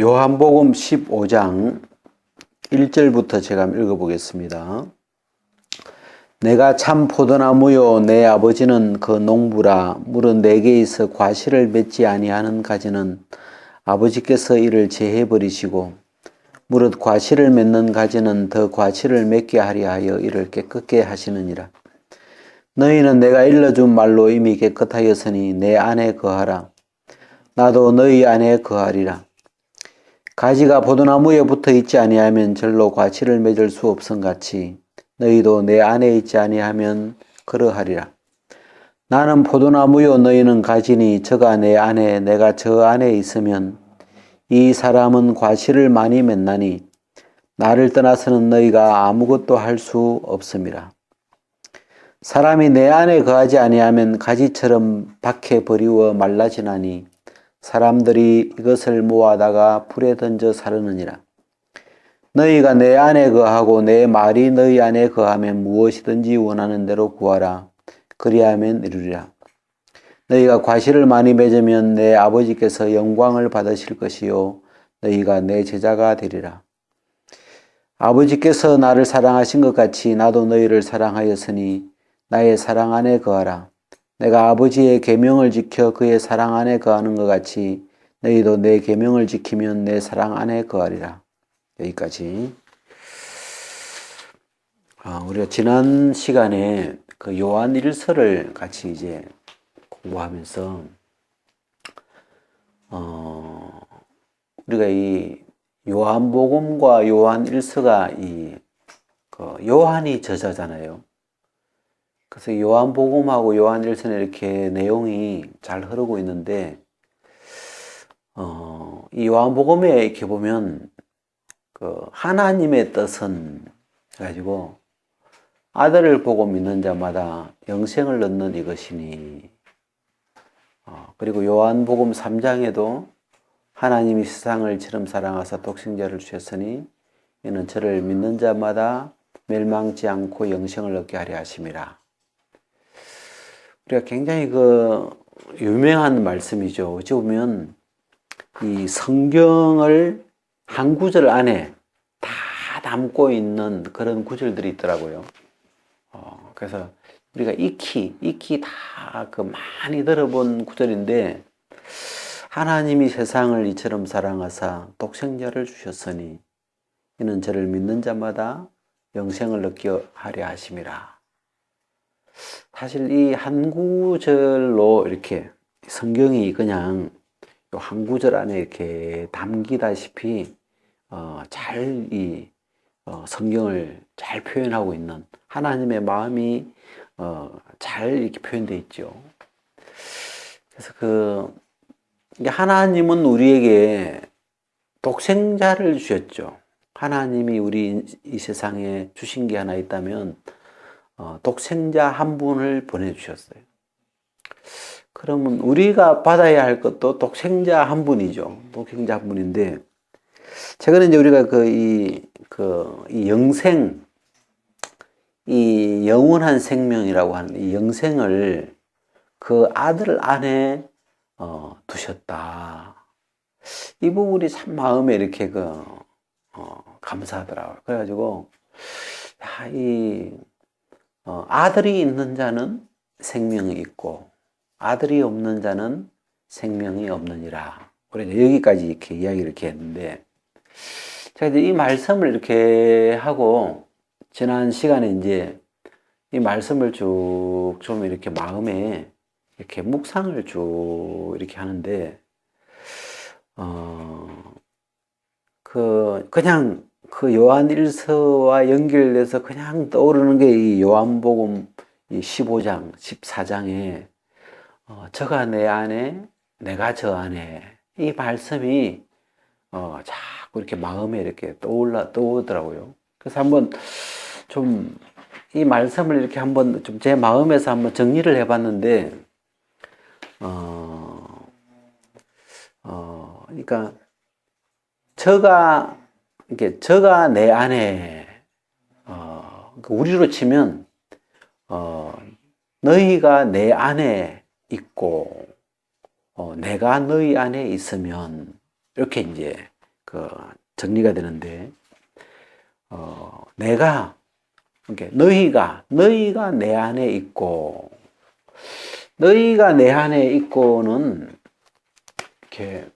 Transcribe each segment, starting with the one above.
요한복음 15장 1절부터 제가 읽어보겠습니다. 내가 참 포도나무요 내 아버지는 그 농부라. 물은 내게 있어 과실을 맺지 아니하는 가지는 아버지께서 이를 제해버리시고 무릇 과실을 맺는 가지는 더 과실을 맺게 하려 하여 이를 깨끗게 하시느니라. 너희는 내가 일러준 말로 이미 깨끗하였으니 내 안에 거하라. 나도 너희 안에 거하리라. 가지가 포도나무에 붙어 있지 아니하면 절로 과실을 맺을 수 없음같이 너희도 내 안에 있지 아니하면 그러하리라. 나는 포도나무요 너희는 가지니 저가 내 안에 내가 저 안에 있으면 이 사람은 과실을 많이 맺나니 나를 떠나서는 너희가 아무것도 할 수 없음이라. 사람이 내 안에 거하지 아니하면 가지처럼 밖에 버리워 말라지나니 사람들이 이것을 모아다가 불에 던져 사르느니라. 너희가 내 안에 거하고 내 말이 너희 안에 거하면 무엇이든지 원하는 대로 구하라. 그리하면 이루리라. 너희가 과실을 많이 맺으면 내 아버지께서 영광을 받으실 것이요 너희가 내 제자가 되리라. 아버지께서 나를 사랑하신 것 같이 나도 너희를 사랑하였으니 나의 사랑 안에 거하라. 내가 아버지의 계명을 지켜 그의 사랑 안에 거하는 것 같이 너희도 내 계명을 지키면 내 사랑 안에 거하리라. 여기까지. 우리가 지난 시간에 그 요한 1서를 같이 이제 공부하면서 우리가 이 요한복음과 요한 1서가 그 요한이 저자잖아요. 그래서 요한복음하고 요한 1서는 이렇게 내용이 잘 흐르고 있는데, 이 요한복음에 이렇게 보면, 그, 하나님의 뜻은, 해가지고, 아들을 보고 믿는 자마다 영생을 얻는 이것이니, 그리고 요한복음 3장에도 하나님이 세상을 이처럼 사랑하사 독생자를 주셨으니, 이는 저를 믿는 자마다 멸망치 않고 영생을 얻게 하려 하심이라. 우리가 굉장히 유명한 말씀이죠. 어찌 보면 이 성경을 한 구절 안에 다 담고 있는 그런 구절들이 있더라고요. 그래서 우리가 익히 다 많이 들어본 구절인데, 하나님이 세상을 이처럼 사랑하사 독생자를 주셨으니 이는 저를 믿는 자마다 영생을 얻게 하려 하심이라. 사실 이 한 구절로 이렇게 성경이 그냥 한 구절 안에 이렇게 담기다시피 잘 성경을 잘 표현하고 있는 하나님의 마음이 잘 이렇게 표현되어 있죠. 그래서 하나님은 우리에게 독생자를 주셨죠. 하나님이 우리 이 세상에 주신 게 하나 있다면 독생자 한 분을 보내주셨어요. 그러면 우리가 받아야 할 것도 독생자 한 분이죠. 독생자 한 분인데, 최근에 이제 우리가 이 영생, 이 영원한 생명이라고 하는 이 영생을 그 아들 안에 두셨다. 이 부분이 참 마음에 이렇게 감사하더라고요. 그래가지고, 아들이 있는 자는 생명이 있고 아들이 없는 자는 생명이 없느니라. 우리가 여기까지 이렇게 이야기를 이렇게 했는데, 제가 이제 이 말씀을 이렇게 하고 지난 시간에 이제 이 말씀을 쭉 좀 이렇게 마음에 이렇게 묵상을 쭉 이렇게 하는데, 그냥 그 요한 1서와 연결돼서 그냥 떠오르는 게 이 요한복음 이 15장, 14장에 저가 내 안에, 내가 저 안에, 이 말씀이 자꾸 이렇게 마음에 이렇게 떠오르더라고요. 그래서 한번 좀 이 말씀을 이렇게 한번 좀 제 마음에서 한번 정리를 해봤는데, 그러니까 저가 내 안에, 우리로 치면, 너희가 내 안에 있고, 내가 너희 안에 있으면, 이렇게 이제 정리가 되는데, 내가, 그러니까 너희가 내 안에 있고, 너희가 내 안에 있고는, 이렇게,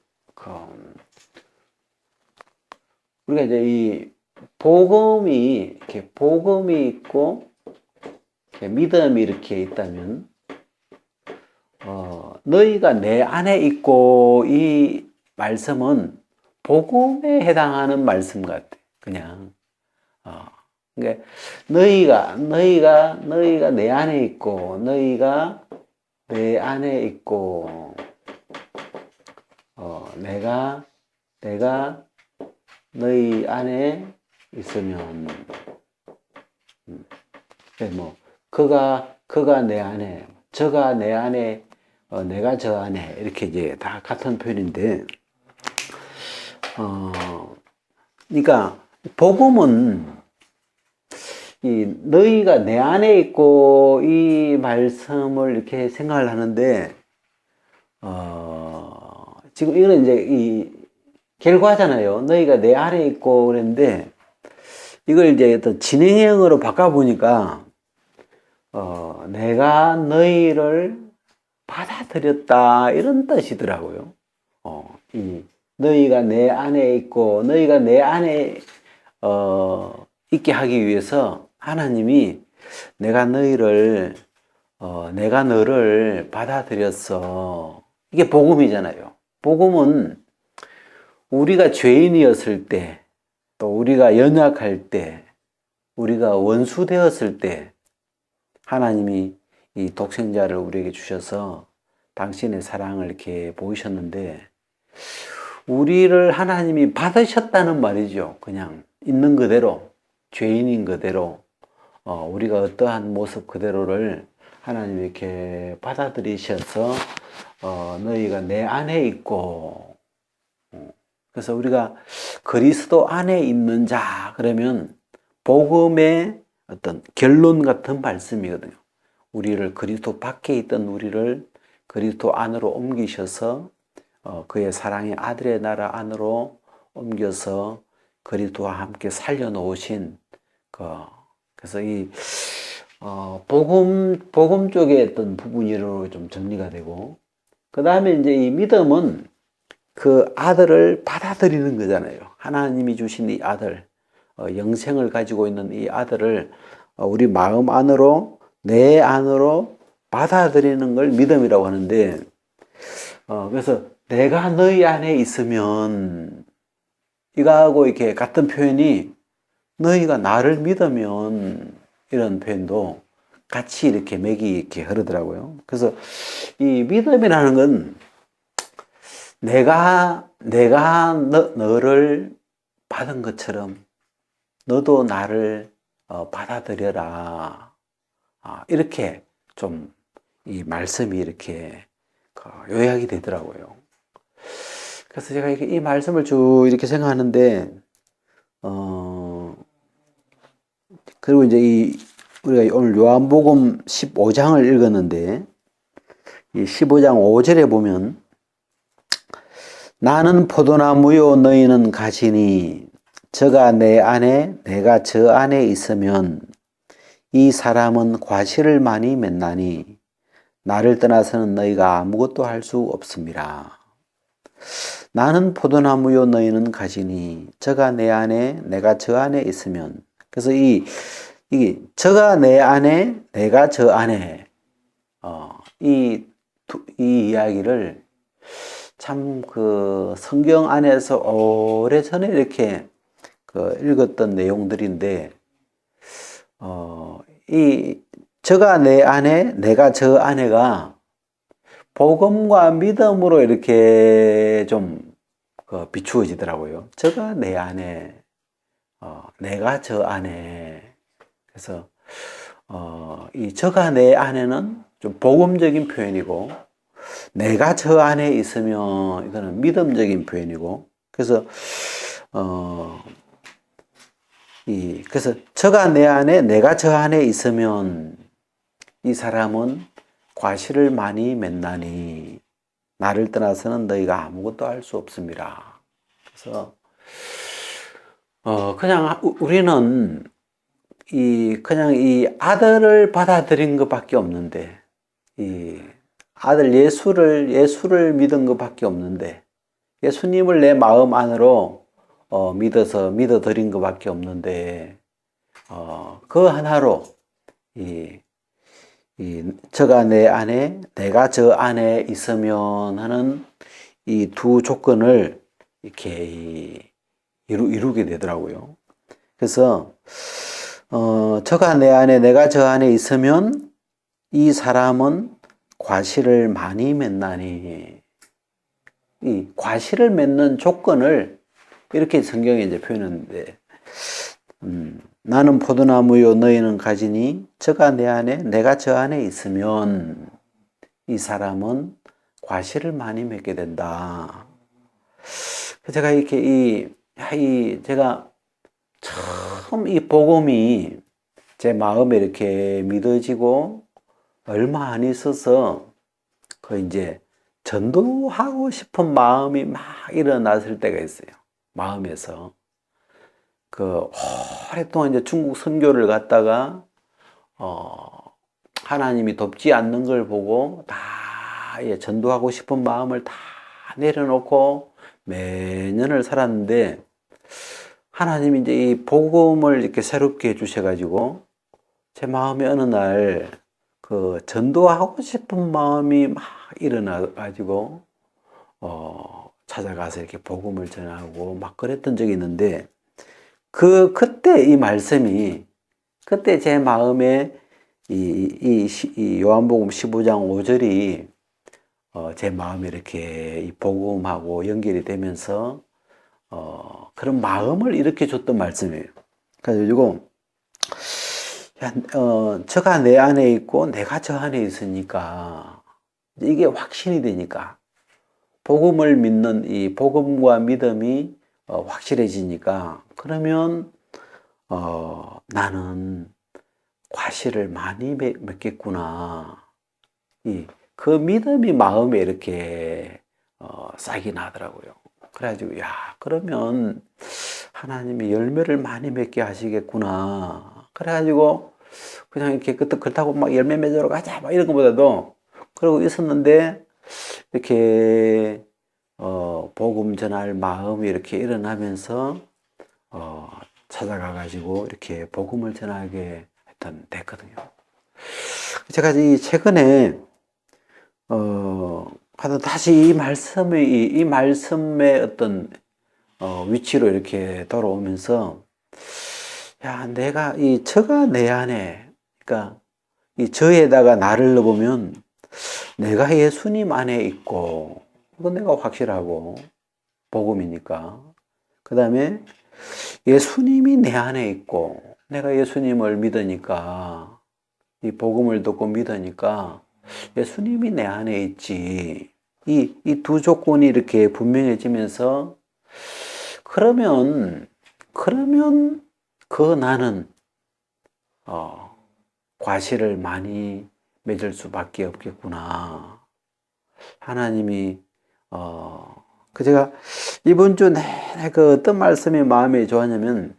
우리가 이제 이 복음이 있고, 믿음이 이렇게 있다면, 너희가 내 안에 있고, 이 말씀은 복음에 해당하는 말씀 같아. 그냥. 그러니까 너희가 내 안에 있고, 너희가 내 안에 있고, 내가 너희 안에 있으면, 그가 내 안에, 저가 내 안에, 내가 저 안에, 이렇게 이제 다 같은 표현인데, 그러니까, 복음은, 너희가 내 안에 있고, 이 말씀을 이렇게 생각을 하는데, 지금 이거는 이제 이 결과잖아요. 너희가 내 안에 있고 그랬는데, 이걸 이제 어떤 진행형으로 바꿔보니까, 내가 너희를 받아들였다, 이런 뜻이더라고요. 너희가 내 안에 있고, 너희가 내 안에, 있게 하기 위해서 하나님이 내가 너를 받아들였어. 이게 복음이잖아요. 복음은 우리가 죄인이었을 때, 또 우리가 연약할 때, 우리가 원수 되었을 때, 하나님이 이 독생자를 우리에게 주셔서 당신의 사랑을 이렇게 보이셨는데, 우리를 하나님이 받으셨다는 말이죠. 그냥 있는 그대로, 죄인인 그대로, 우리가 어떠한 모습 그대로를 하나님이 이렇게 받아들이셔서, 너희가 내 안에 있고, 그래서 우리가 그리스도 안에 있는 자, 그러면 복음의 어떤 결론 같은 말씀이거든요. 우리를 그리스도 밖에 있던 우리를 그리스도 안으로 옮기셔서 그의 사랑의 아들의 나라 안으로 옮겨서 그리스도와 함께 살려놓으신 그래서 이 복음 쪽의 어떤 부분으로 좀 정리가 되고, 그 다음에 이제 이 믿음은 그 아들을 받아들이는 거잖아요. 하나님이 주신 이 아들, 영생을 가지고 있는 이 아들을 우리 마음 안으로, 내 안으로 받아들이는 걸 믿음이라고 하는데, 그래서 내가 너희 안에 있으면, 이거하고 이렇게 같은 표현이 너희가 나를 믿으면, 이런 표현도 같이 이렇게 맥이 이렇게 흐르더라고요. 그래서 이 믿음이라는 건 내가 너를 받은 것처럼 너도 나를 받아들여라. 이렇게 좀 이 말씀이 이렇게 요약이 되더라고요. 그래서 제가 이 말씀을 쭉 이렇게 생각하는데, 그리고 이제 우리가 오늘 요한복음 15장을 읽었는데, 이 15장 5절에 보면, 나는 포도나무요 너희는 가지니 저가 내 안에 내가 저 안에 있으면 이 사람은 과실을 많이 맺나니 나를 떠나서는 너희가 아무것도 할 수 없습니다. 나는 포도나무요 너희는 가지니 저가 내 안에 내가 저 안에 있으면, 그래서 이게 저가 내 안에 내가 저 안에 이 이야기를 참 성경 안에서 오래전에 이렇게 읽었던 내용들인데, 이 저가 내 안에 내가 저 안에가 복음과 믿음으로 이렇게 좀 비추어지더라고요. 저가 내 안에, 내가 저 안에. 그래서 이 저가 내 안에는 좀 복음적인 표현이고, 내가 저 안에 있으면 이거는 믿음적인 표현이고, 그래서 그래서 저가 내 안에 내가 저 안에 있으면 이 사람은 과실을 많이 맺나니 나를 떠나서는 너희가 아무것도 할 수 없습니다. 그래서 그냥 우리는 그냥 이 아들을 받아들인 것밖에 없는데, 이 아들 예수를 믿은 것밖에 없는데, 예수님을 내 마음 안으로 믿어드린 것밖에 없는데, 그 하나로 저가 내 안에, 내가 저 안에 있으면 하는 이 두 조건을 이렇게 이루게 되더라고요. 그래서 저가 내 안에, 내가 저 안에 있으면 이 사람은 과실을 많이 맺나니, 이 과실을 맺는 조건을 이렇게 성경에 이제 표현했는데, 나는 포도나무요 너희는 가지니 저가 내 안에 내가 저 안에 있으면 이 사람은 과실을 많이 맺게 된다. 제가 이렇게 제가 처음 이 복음이 제 마음에 이렇게 믿어지고 얼마 안 있어서 이제 전도하고 싶은 마음이 막 일어났을 때가 있어요. 마음에서. 오랫동안 이제 중국 선교를 갔다가, 하나님이 돕지 않는 걸 보고 다 전도하고 싶은 마음을 다 내려놓고 매년을 살았는데, 하나님이 이제 이 복음을 이렇게 새롭게 해주셔가지고, 제 마음에 어느 날, 전도하고 싶은 마음이 막 일어나가지고, 찾아가서 이렇게 복음을 전하고 막 그랬던 적이 있는데, 그때 이 말씀이, 그때 제 마음에 이 요한복음 15장 5절이 제 마음에 이렇게 이 복음하고 연결이 되면서 그런 마음을 일으켜 줬던 말씀이에요. 그래가지고 저가 내 안에 있고 내가 저 안에 있으니까 이게 확신이 되니까, 복음을 믿는 이 복음과 믿음이 확실해지니까, 그러면 나는 과실을 많이 맺겠구나. 그 믿음이 마음에 이렇게 싹이 나더라고요. 그래가지고 그러면 하나님이 열매를 많이 맺게 하시겠구나. 그래가지고 그냥 이렇게 그렇다고 막 열매 맺으러 가자 막 이런 것보다도 그러고 있었는데, 이렇게 복음 전할 마음이 이렇게 일어나면서 찾아가가지고 이렇게 복음을 전하게 됐거든요. 제가 이 최근에 다시 이 말씀의 어떤 위치로 이렇게 돌아오면서, 내가 저가 내 안에, 그러니까 이 저에다가 나를 넣어보면 내가 예수님 안에 있고, 이건 내가 확실하고 복음이니까. 그 다음에 예수님이 내 안에 있고 내가 예수님을 믿으니까, 이 복음을 듣고 믿으니까 예수님이 내 안에 있지. 이 두 조건이 이렇게 분명해지면서, 그러면 나는 과실을 많이 맺을 수밖에 없겠구나. 하나님이 제가 이번 주 내내 어떤 말씀이 마음에 좋았냐면,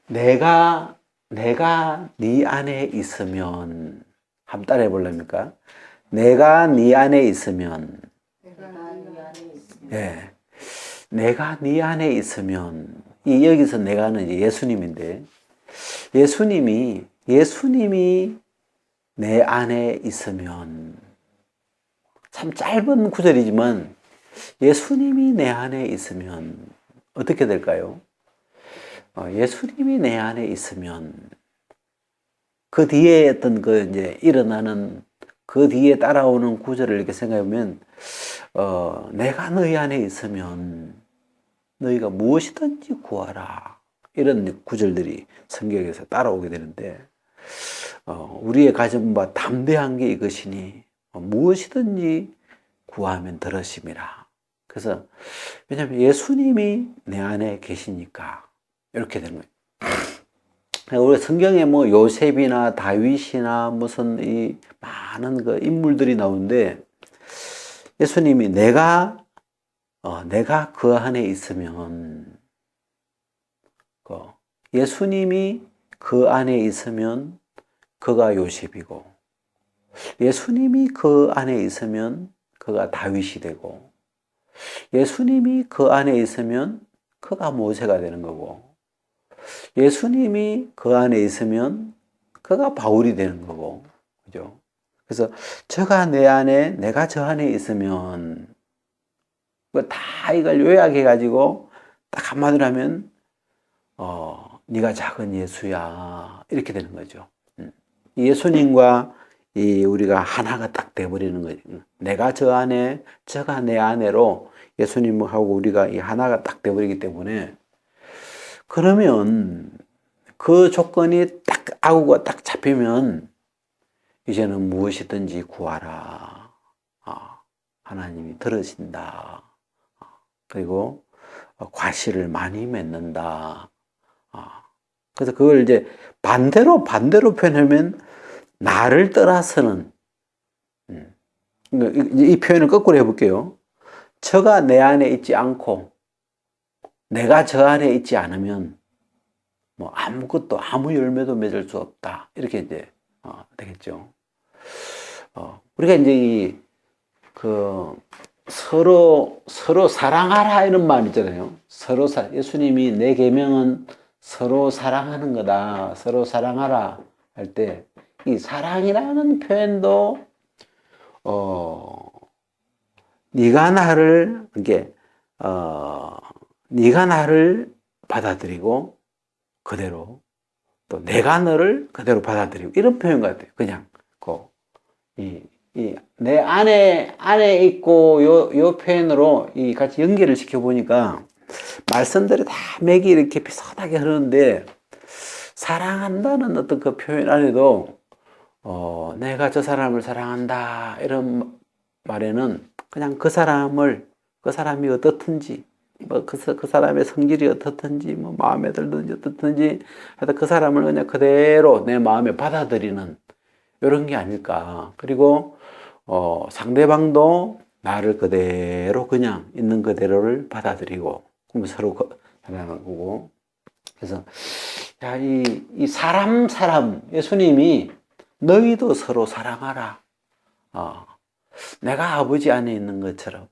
내가 네 안에 있으면, 한번 따라해 볼랍니까? 내가 네 안에 있으면, 예, 내가 네 안에 있으면, 여기서 내가는 이제 예수님인데, 예수님이 내 안에 있으면, 참 짧은 구절이지만 예수님이 내 안에 있으면 어떻게 될까요? 예수님이 내 안에 있으면 그 뒤에 어떤 이제 일어나는 그 뒤에 따라오는 구절을 이렇게 생각해보면, 내가 너희 안에 있으면 너희가 무엇이든지 구하라, 이런 구절들이 성경에서 따라오게 되는데, 우리의 가진 바 담대한 게 이것이니 무엇이든지 구하면 들으심이라. 그래서 왜냐하면 예수님이 내 안에 계시니까 이렇게 되는 거예요. 우리 성경에 뭐 요셉이나 다윗이나 무슨 이 많은 그 인물들이 나오는데, 예수님이 내가 그 안에 있으면 예수님이 그 안에 있으면 그가 요셉이고, 예수님이 그 안에 있으면 그가 다윗이 되고, 예수님이 그 안에 있으면 그가 모세가 되는 거고, 예수님이 그 안에 있으면 그가 바울이 되는 거고, 그죠? 그래서 저가 내 안에, 내가 저 안에 있으면, 다 이걸 요약해가지고 딱 한마디로 하면, 네가 작은 예수야, 이렇게 되는 거죠. 예수님과 우리가 하나가 딱 돼버리는 거죠. 내가 저 안에, 저가 내 안에로 예수님하고 우리가 이 하나가 딱 돼버리기 때문에, 그러면 그 조건이 딱 아우가 딱 잡히면 이제는 무엇이든지 구하라. 하나님이 들으신다. 그리고 과실을 많이 맺는다. 그래서 그걸 이제 반대로 표현하면 나를 떠나서는, 이 표현을 거꾸로 해볼게요. 저가 내 안에 있지 않고 내가 저 안에 있지 않으면 뭐 아무것도 아무 열매도 맺을 수 없다. 이렇게 이제 되겠죠. 우리가 이제 서로 사랑하라 이런 말 있잖아요. 예수님이 내 계명은 서로 사랑하는 거다. 서로 사랑하라 할 때 이 사랑이라는 표현도 네가 나를 네가 나를 받아들이고 그대로 또 내가 너를 그대로 받아들이고 이런 표현 같아요. 그냥 내 안에 있고 요 표현으로 같이 연결을 시켜 보니까 말씀들이 다 맥이 이렇게 비슷하게 흐르는데 사랑한다는 어떤 그 표현 안에도 내가 저 사람을 사랑한다 이런 말에는 그냥 그 사람이 어떻든지 뭐 그 사람의 성질이 어떻든지 뭐 마음에 들든지 어떻든지 하여튼 그 사람을 그냥 그대로 내 마음에 받아들이는 이런 게 아닐까. 그리고 상대방도 나를 그대로 그냥 있는 그대로를 받아들이고 그럼 서로 사랑하는 거고. 그래서 이 사람 예수님이 너희도 서로 사랑하라. 내가 아버지 안에 있는 것처럼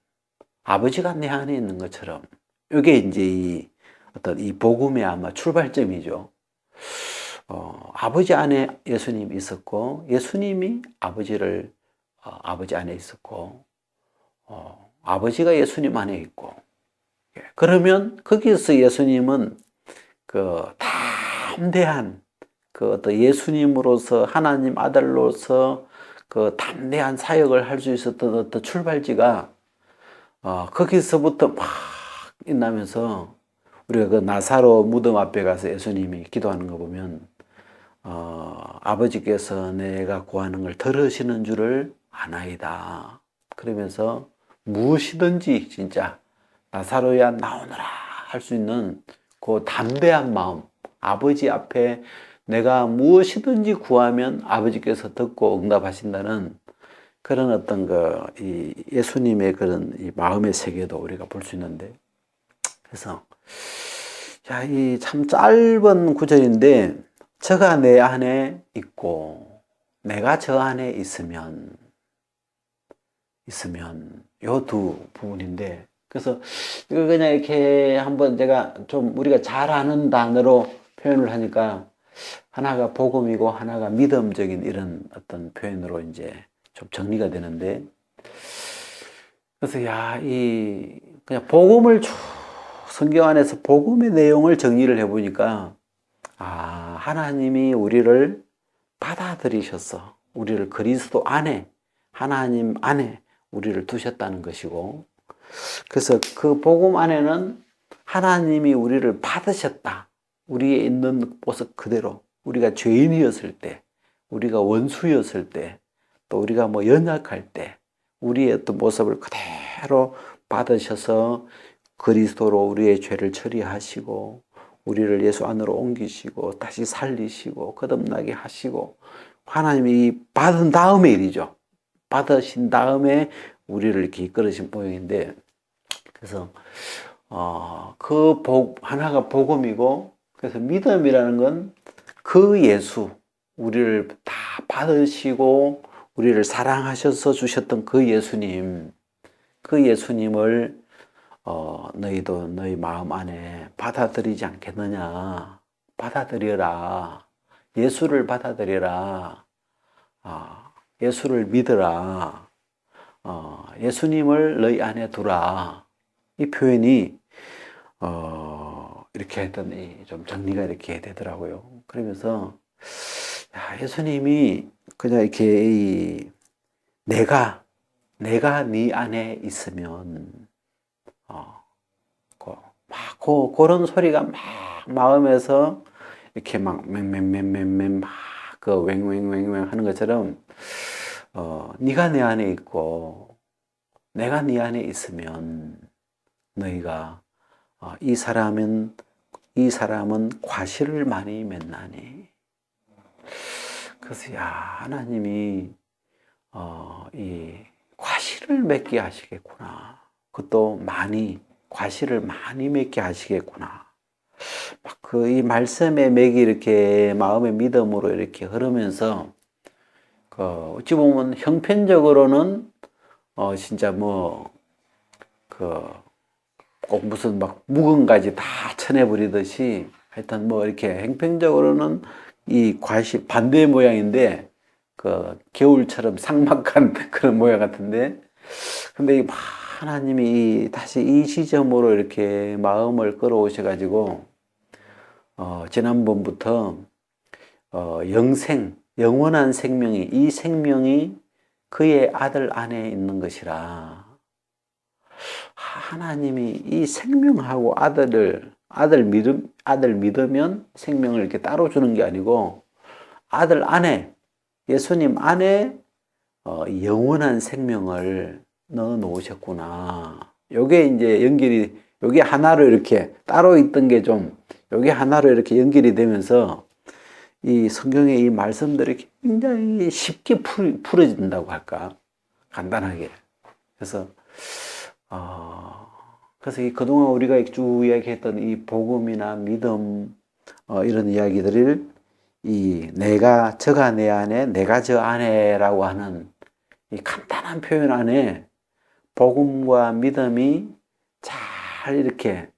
아버지가 내 안에 있는 것처럼 이게 이제 어떤 이 복음의 아마 출발점이죠. 아버지 안에 예수님이 있었고 예수님이 아버지 안에 있었고 아버지가 예수님 안에 있고 그러면 거기서 예수님은 그 담대한 그 어떤 예수님으로서 하나님 아들로서 그 담대한 사역을 할 수 있었던 어떤 출발지가 거기서부터 막 있나면서 우리가 그 나사로 무덤 앞에 가서 예수님이 기도하는 거 보면 아버지께서 내가 구하는 걸 들으시는 줄을 아나이다. 그러면서 무엇이든지 진짜 나사로야 나오너라 할 수 있는 그 담대한 마음, 아버지 앞에 내가 무엇이든지 구하면 아버지께서 듣고 응답하신다는 그런 어떤 이 예수님의 그런 이 마음의 세계도 우리가 볼 수 있는데, 그래서 이 참 짧은 구절인데 저가 내 안에 있고 내가 저 안에 있으면 요 두 부분인데, 그래서 이걸 그냥 이렇게 한번 제가 좀 우리가 잘 아는 단어로 표현을 하니까 하나가 복음이고 하나가 믿음적인 이런 어떤 표현으로 이제 좀 정리가 되는데, 그래서 그냥 복음을 쭉 성경 안에서 복음의 내용을 정리를 해보니까 하나님이 우리를 받아들이셔서 우리를 그리스도 안에 하나님 안에 우리를 두셨다는 것이고, 그래서 그 복음 안에는 하나님이 우리를 받으셨다. 우리에 있는 모습 그대로 우리가 죄인이었을 때, 우리가 원수였을 때, 또 우리가 뭐 연약할 때 우리의 어떤 모습을 그대로 받으셔서 그리스도로 우리의 죄를 처리하시고 우리를 예수 안으로 옮기시고 다시 살리시고 거듭나게 하시고, 하나님이 받은 다음에 일이죠. 받으신 다음에 우리를 이렇게 이끌으신 모양인데, 그래서 하나가 복음이고 그래서 믿음이라는 건 그 예수, 우리를 다 받으시고 우리를 사랑하셔서 주셨던 그 예수님, 그 예수님을 너희도 너희 마음 안에 받아들이지 않겠느냐. 받아들여라. 예수를 받아들여라. 예수를 믿으라. 예수님을 너희 안에 두라. 이 표현이 이렇게 했더니 좀 정리가 이렇게 되더라고요. 그러면서 예수님이 그냥 이렇게 내가 네 안에 있으면 그런 소리가 막 마음에서 이렇게 막 맹맹맹맹맹 막 그 웽웽웽웽 하는 것처럼 네가 내 안에 있고 내가 네 안에 있으면 너희가 이 사람은 과실을 많이 맺나니. 그래서 하나님이 이 과실을 맺게 하시겠구나. 그것도 과실을 많이 맺게 하시겠구나. 막 이 말씀의 맥이 이렇게 마음의 믿음으로 이렇게 흐르면서 어찌 보면 형편적으로는 진짜 꼭 무슨 막 묵은 가지 다 쳐내버리듯이 하여튼 이렇게 형편적으로는 이 과실 반대 모양인데 겨울처럼 삭막한 그런 모양 같은데, 근데 하나님이 다시 이 지점으로 이렇게 마음을 끌어오셔가지고 지난번부터 영원한 생명이, 이 생명이 그의 아들 안에 있는 것이라. 하나님이 이 생명하고 아들 믿으면 생명을 이렇게 따로 주는 게 아니고 아들 안에, 예수님 안에 영원한 생명을 넣어 놓으셨구나. 요게 이제 요게 하나로 이렇게 따로 있던 게 요게 하나로 이렇게 연결이 되면서 이 성경의 이 말씀들이 굉장히 쉽게 풀어진다고 할까? 간단하게. 그래서 이 그동안 우리가 쭉 이야기했던 이 복음이나 믿음, 이런 이야기들을 저가 내 안에, 내가 저 안에라고 하는 이 간단한 표현 안에 복음과 믿음이 잘 이렇게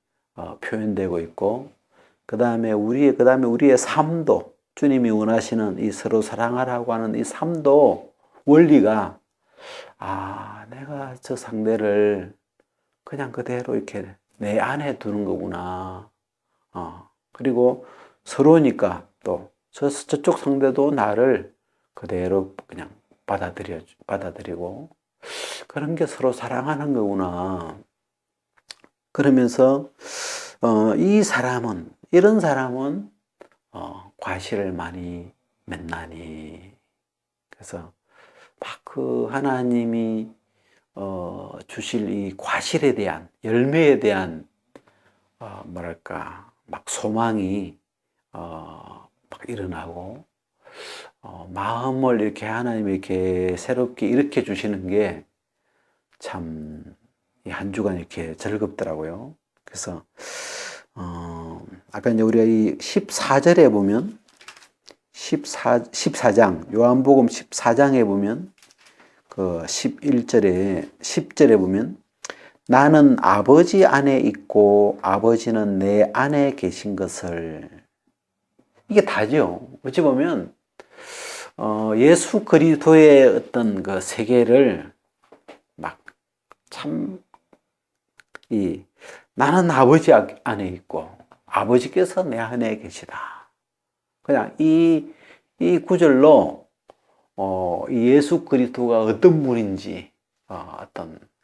표현되고 있고, 그 다음에 우리의 삶도, 주님이 원하시는 이 서로 사랑하라고 하는 이 삶도 원리가, 내가 저 상대를 그냥 그대로 이렇게 내 안에 두는 거구나. 그리고 서로니까 또 저쪽 상대도 나를 그대로 그냥 받아들이고, 그런 게 서로 사랑하는 거구나. 그러면서 이런 사람은 과실을 많이 맺나니. 그래서 막 하나님이 주실 이 과실에 대한, 열매에 대한 막 소망이 막 일어나고, 마음을 이렇게 하나님이 이렇게 새롭게 일으켜 주시는 게 참 이 한 주간 이렇게 즐겁더라고요. 그래서 아까 이제 우리가 이 14절에 보면 14장 요한복음 14장에 보면 10절에 보면 나는 아버지 안에 있고 아버지는 내 안에 계신 것을, 이게 다죠. 어찌 보면 예수 그리스도의 어떤 그 세계를 나는 아버지 안에 있고 아버지께서 내 안에 계시다. 그냥 이 구절로 예수 그리스도가 어떤 분인지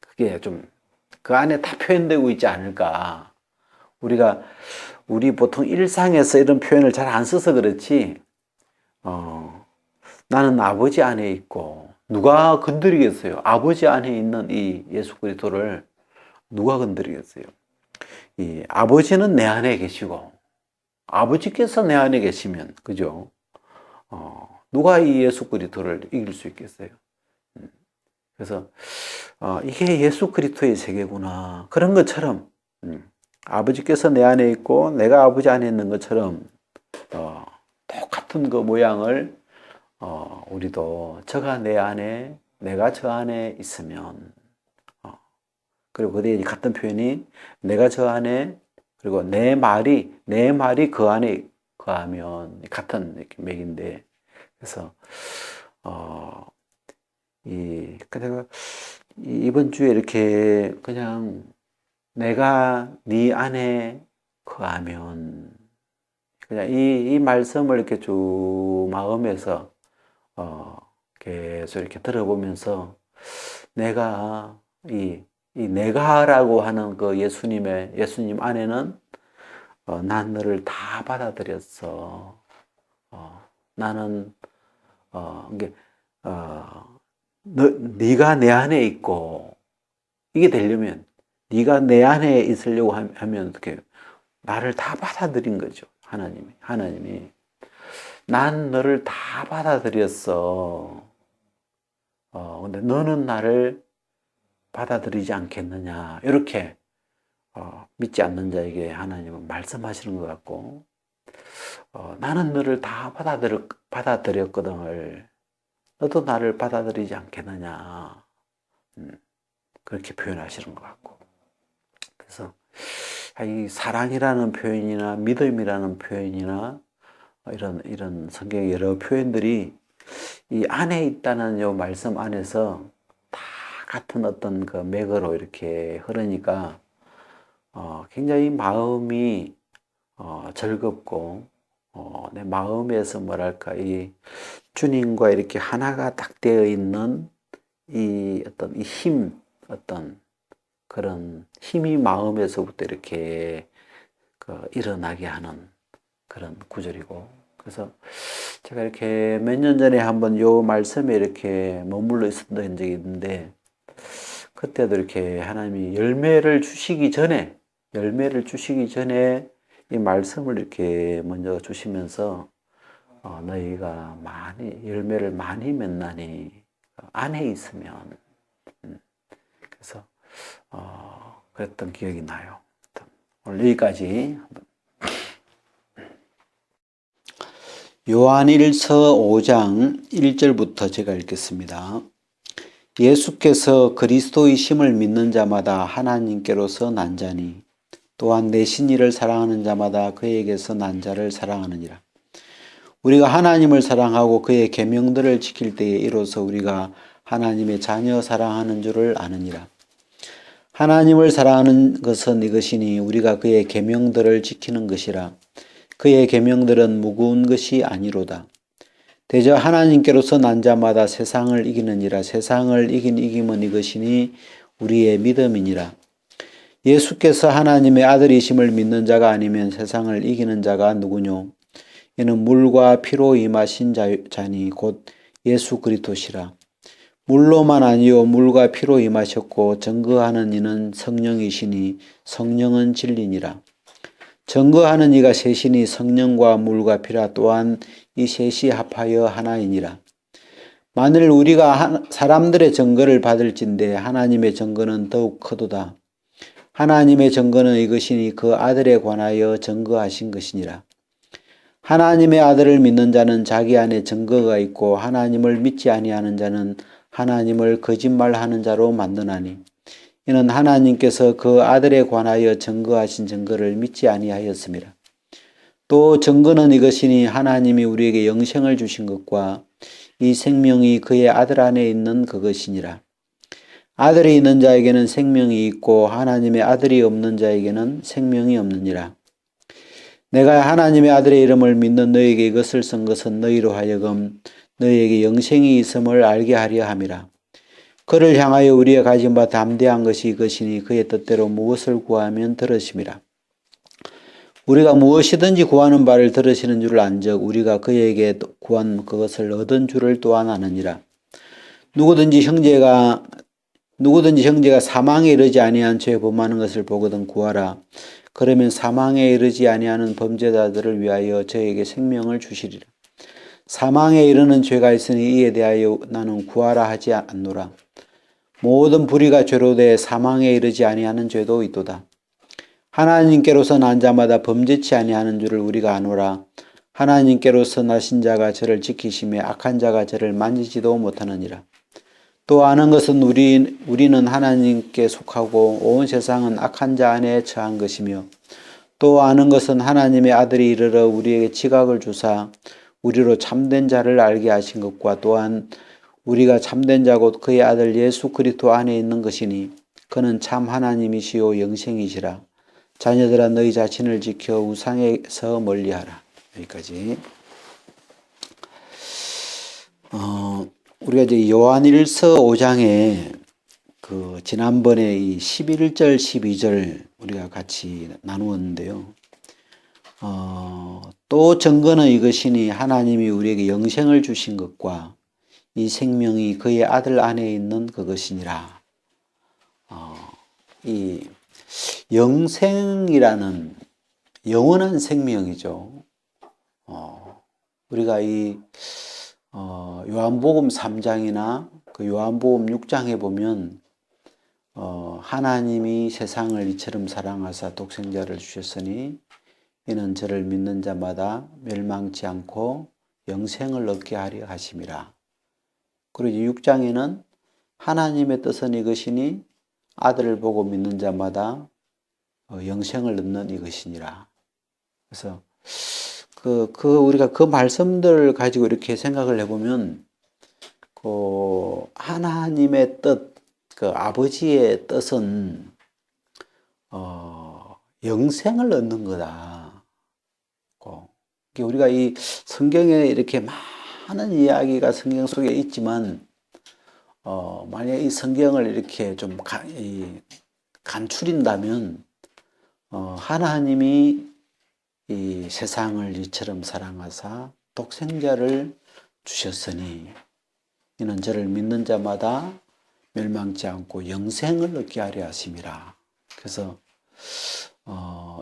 그게 좀 그 안에 다 표현되고 있지 않을까. 우리 보통 일상에서 이런 표현을 잘 안 써서 그렇지, 나는 아버지 안에 있고, 누가 건드리겠어요? 아버지 안에 있는 이 예수 그리스도를 누가 건드리겠어요? 이 아버지는 내 안에 계시고, 아버지께서 내 안에 계시면, 그죠? 누가 이 예수 그리스도를 이길 수 있겠어요? 그래서 이게 예수 그리스도의 세계구나. 그런 것처럼 아버지께서 내 안에 있고 내가 아버지 안에 있는 것처럼 똑같은 그 모양을 우리도 저가 내 안에 내가 저 안에 있으면 그리고 그때 같은 표현이 내가 저 안에 그리고 내 말이 그 안에 거하면 같은 이렇게 맥인데 그래서 내가 이번 주에 이렇게 그냥 내가 네 안에 거하면 그냥 이 말씀을 이렇게 쭉 마음에서 계속 이렇게 들어보면서 내가 이 내가라고 하는 그 예수님 안에는 난 너를 다 받아들였어. 나는 이게 네가 내 안에 있고 이게 되려면 네가 내 안에 있으려고 하면 어떻게 나를 다 받아들인 거죠. 하나님이 난 너를 다 받아들였어. 근데 너는 나를 받아들이지 않겠느냐 이렇게 믿지 않는 자에게 하나님은 말씀하시는 것 같고 나는 너를 다 받아들였거든. 너도 나를 받아들이지 않겠느냐 그렇게 표현하시는 것 같고 그래서 이 사랑이라는 표현이나 믿음이라는 표현이나 이런 성경의 여러 표현들이 이 안에 있다는 요 말씀 안에서 다 같은 어떤 그 맥으로 이렇게 흐르니까 굉장히 마음이 즐겁고 내 마음에서 뭐랄까 이 주님과 이렇게 하나가 딱 되어 있는 이 어떤 이 힘 어떤 그런 힘이 마음에서부터 이렇게 일어나게 하는 그런 구절이고 그래서 제가 이렇게 몇 년 전에 한번 요 말씀에 이렇게 머물러 있었던 적이 있는데 그때도 이렇게 하나님이 열매를 주시기 전에 이 말씀을 이렇게 먼저 주시면서 너희가 열매를 많이 맺나니 안에 있으면 그래서 그랬던 기억이 나요. 오늘 여기까지. 요한일서 5장 1절부터 제가 읽겠습니다. 예수께서 그리스도이심을 믿는 자마다 하나님께로서 난 자니 또한 내신 이를 사랑하는 자마다 그에게서 난 자를 사랑하느니라. 우리가 하나님을 사랑하고 그의 계명들을 지킬 때에 이로써 우리가 하나님의 자녀 사랑하는 줄을 아느니라. 하나님을 사랑하는 것은 이것이니 우리가 그의 계명들을 지키는 것이라. 그의 계명들은 무거운 것이 아니로다. 대저 하나님께로서 난 자마다 세상을 이기느니라. 세상을 이긴 이김은 이것이니 우리의 믿음이니라. 예수께서 하나님의 아들이심을 믿는 자가 아니면 세상을 이기는 자가 누구뇨? 이는 물과 피로 임하신 자니 곧 예수 그리스도시라. 물로만 아니요 물과 피로 임하셨고 증거하는 이는 성령이시니 성령은 진리니라. 증거하는 이가 셋이니 성령과 물과 피라. 또한 이 셋이 합하여 하나이니라. 만일 우리가 사람들의 증거를 받을진대 하나님의 증거는 더욱 크도다. 하나님의 증거는 이것이니 그 아들에 관하여 증거하신 것이니라. 하나님의 아들을 믿는 자는 자기 안에 증거가 있고 하나님을 믿지 아니하는 자는 하나님을 거짓말하는 자로 만드나니 이는 하나님께서 그 아들에 관하여 증거하신 증거를 믿지 아니하였습니다. 또 증거는 이것이니 하나님이 우리에게 영생을 주신 것과 이 생명이 그의 아들 안에 있는 그것이니라. 아들이 있는 자에게는 생명이 있고 하나님의 아들이 없는 자에게는 생명이 없느니라. 내가 하나님의 아들의 이름을 믿는 너에게 이것을 쓴 것은 너희로 하여금 너희에게 영생이 있음을 알게 하려 함이라. 그를 향하여 우리가 가진 바 담대한 것이 이것이니 그의 뜻대로 무엇을 구하면 들으심이라. 우리가 무엇이든지 구하는 바를 들으시는 줄을 안즉 우리가 그에게 구한 그것을 얻은 줄을 또한 아느니라. 누구든지 형제가 사망에 이르지 아니한 죄 범하는 것을 보거든 구하라. 그러면 사망에 이르지 아니하는 범죄자들을 위하여 저에게 생명을 주시리라. 사망에 이르는 죄가 있으니 이에 대하여 나는 구하라 하지 않노라. 모든 불의가 죄로 돼 사망에 이르지 아니하는 죄도 있도다. 하나님께로서 난 자마다 범죄치 아니하는 줄을 우리가 아노라. 하나님께로서 나신 자가 저를 지키심에 악한 자가 저를 만지지도 못하느니라. 또 아는 것은 우리는 하나님께 속하고 온 세상은 악한 자 안에 처한 것이며, 또 아는 것은 하나님의 아들이 이르러 우리에게 지각을 주사 우리로 참된 자를 알게 하신 것과, 또한 우리가 참된 자 곧 그의 아들 예수 그리스도 안에 있는 것이니 그는 참 하나님이시요 영생이시라. 자녀들아 너희 자신을 지켜 우상에서 멀리하라. 여기까지. 우리가 이제 요한일서 5장에 그 지난번에 이 11절 12절 우리가 같이 나누었는데요. 또 증거는 이것이니 하나님이 우리에게 영생을 주신 것과 이 생명이 그의 아들 안에 있는 그것이니라. 이 영생이라는 영원한 생명이죠. 우리가 이 요한복음 3장이나 그 요한복음 6장에 보면 하나님이 세상을 이처럼 사랑하사 독생자를 주셨으니 이는 저를 믿는 자마다 멸망치 않고 영생을 얻게 하려 하심이라. 그리고 6장에는 하나님의 뜻은 이것이니 아들을 보고 믿는 자마다 영생을 얻는 이것이니라. 그래서 우리가 그 말씀들을 가지고 이렇게 생각을 해보면, 하나님의 뜻, 그 아버지의 뜻은, 영생을 얻는 거다. 우리가 이 성경에 이렇게 많은 이야기가 성경 속에 있지만, 만약 이 성경을 이렇게 좀 간추린다면, 하나님이 이 세상을 이처럼 사랑하사 독생자를 주셨으니 이는 저를 믿는 자마다 멸망치 않고 영생을 얻게 하려 하심이라. 그래서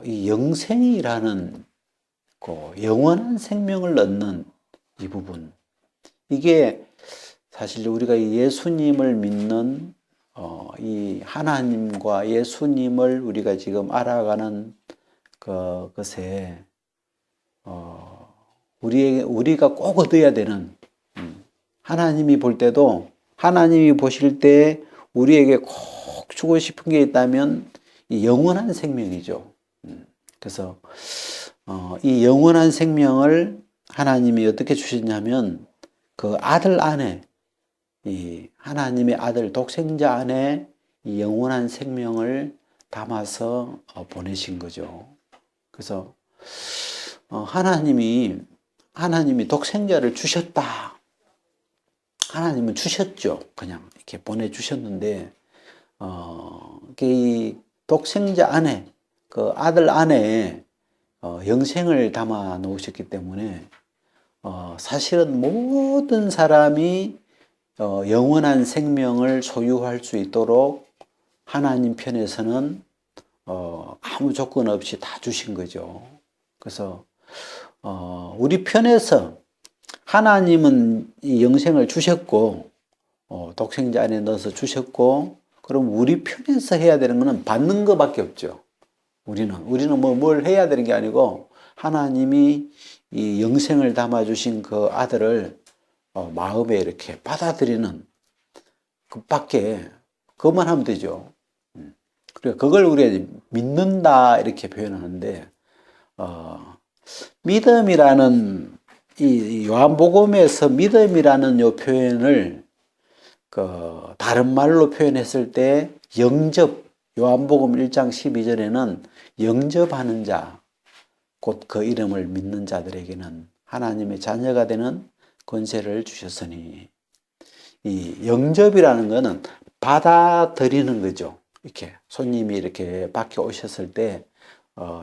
이 영생이라는 영원한 생명을 얻는 이 부분, 이게 사실 우리가 이 예수님을 믿는 이 하나님과 예수님을 우리가 지금 알아가는 그것에 우리가 꼭 얻어야 되는, 하나님이 볼 때도, 하나님이 보실 때 우리에게 꼭 주고 싶은 게 있다면 이 영원한 생명이죠. 그래서 이 영원한 생명을 하나님이 어떻게 주셨냐면 그 아들 안에, 이 하나님의 아들 독생자 안에 이 영원한 생명을 담아서 보내신 거죠. 그래서 하나님이 독생자를 주셨다. 하나님은 주셨죠. 그냥 이렇게 보내주셨는데, 이 독생자 안에, 그 아들 안에 영생을 담아 놓으셨기 때문에 사실은 모든 사람이 영원한 생명을 소유할 수 있도록 하나님 편에서는 아무 조건 없이 다 주신 거죠. 그래서 우리 편에서 하나님은 이 영생을 주셨고 독생자 안에 넣어서 주셨고, 그럼 우리 편에서 해야 되는 것은 받는 것밖에 없죠. 우리는 뭘 해야 되는 게 아니고 하나님이 이 영생을 담아 주신 그 아들을 마음에 이렇게 받아들이는 그것만 하면 되죠. 그리고 그걸 우리가 믿는다 이렇게 표현하는데, 믿음이라는 이 요한복음에서 믿음이라는 요 표현을 다른 말로 표현했을 때 영접, 요한복음 1장 12절에는 영접하는 자, 곧 그 이름을 믿는 자들에게는 하나님의 자녀가 되는 권세를 주셨으니, 이 영접이라는 것은 받아들이는 거죠. 이렇게 손님이 이렇게 밖에 오셨을 때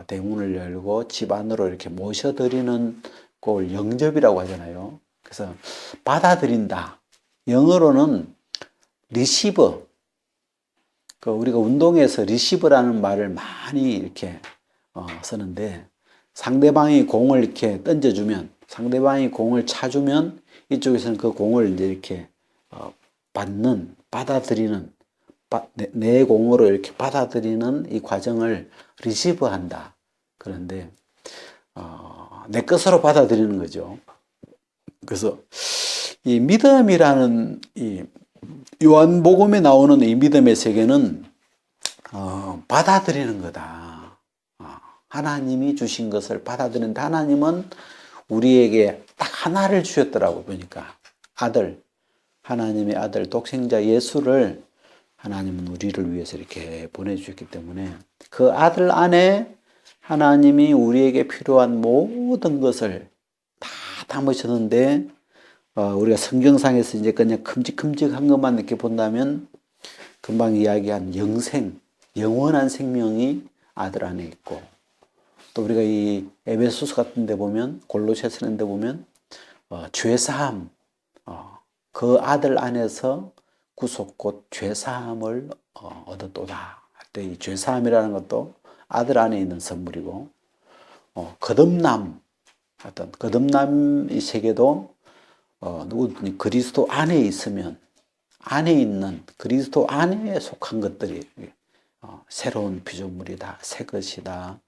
대문을 열고 집 안으로 이렇게 모셔드리는 걸 영접이라고 하잖아요. 그래서 받아들인다. 영어로는 리시버. 우리가 운동에서 리시버라는 말을 많이 이렇게 쓰는데, 상대방이 공을 이렇게 던져주면, 상대방이 공을 차주면 이쪽에서는 그 공을 이제 이렇게 받아들이는, 내 공으로 이렇게 받아들이는 이 과정을 리시브한다. 그런데 내 것으로 받아들이는 거죠. 그래서 이 믿음이라는 이 요한복음에 나오는 이 믿음의 세계는 받아들이는 거다. 하나님이 주신 것을 받아들이는데 하나님은 우리에게 딱 하나를 주셨더라고 보니까 아들, 하나님의 아들 독생자 예수를 하나님은 우리를 위해서 이렇게 보내주셨기 때문에 그 아들 안에 하나님이 우리에게 필요한 모든 것을 다 담으셨는데 우리가 성경상에서 이제 그냥 큼직큼직한 것만 이렇게 본다면 금방 이야기한 영생, 영원한 생명이 아들 안에 있고 또 우리가 이 에베소서 같은 데 보면 골로새서 같은 데 보면 죄사함, 그 아들 안에서 구속 곧 죄사함을 얻었도다 할 때 이 죄사함이라는 것도 아들 안에 있는 선물이고 거듭남, 어떤 거듭남의 세계도 누구든지 그리스도 안에 있으면 안에 있는 그리스도 안에 속한 것들이 새로운 피조물이다, 새 것이다.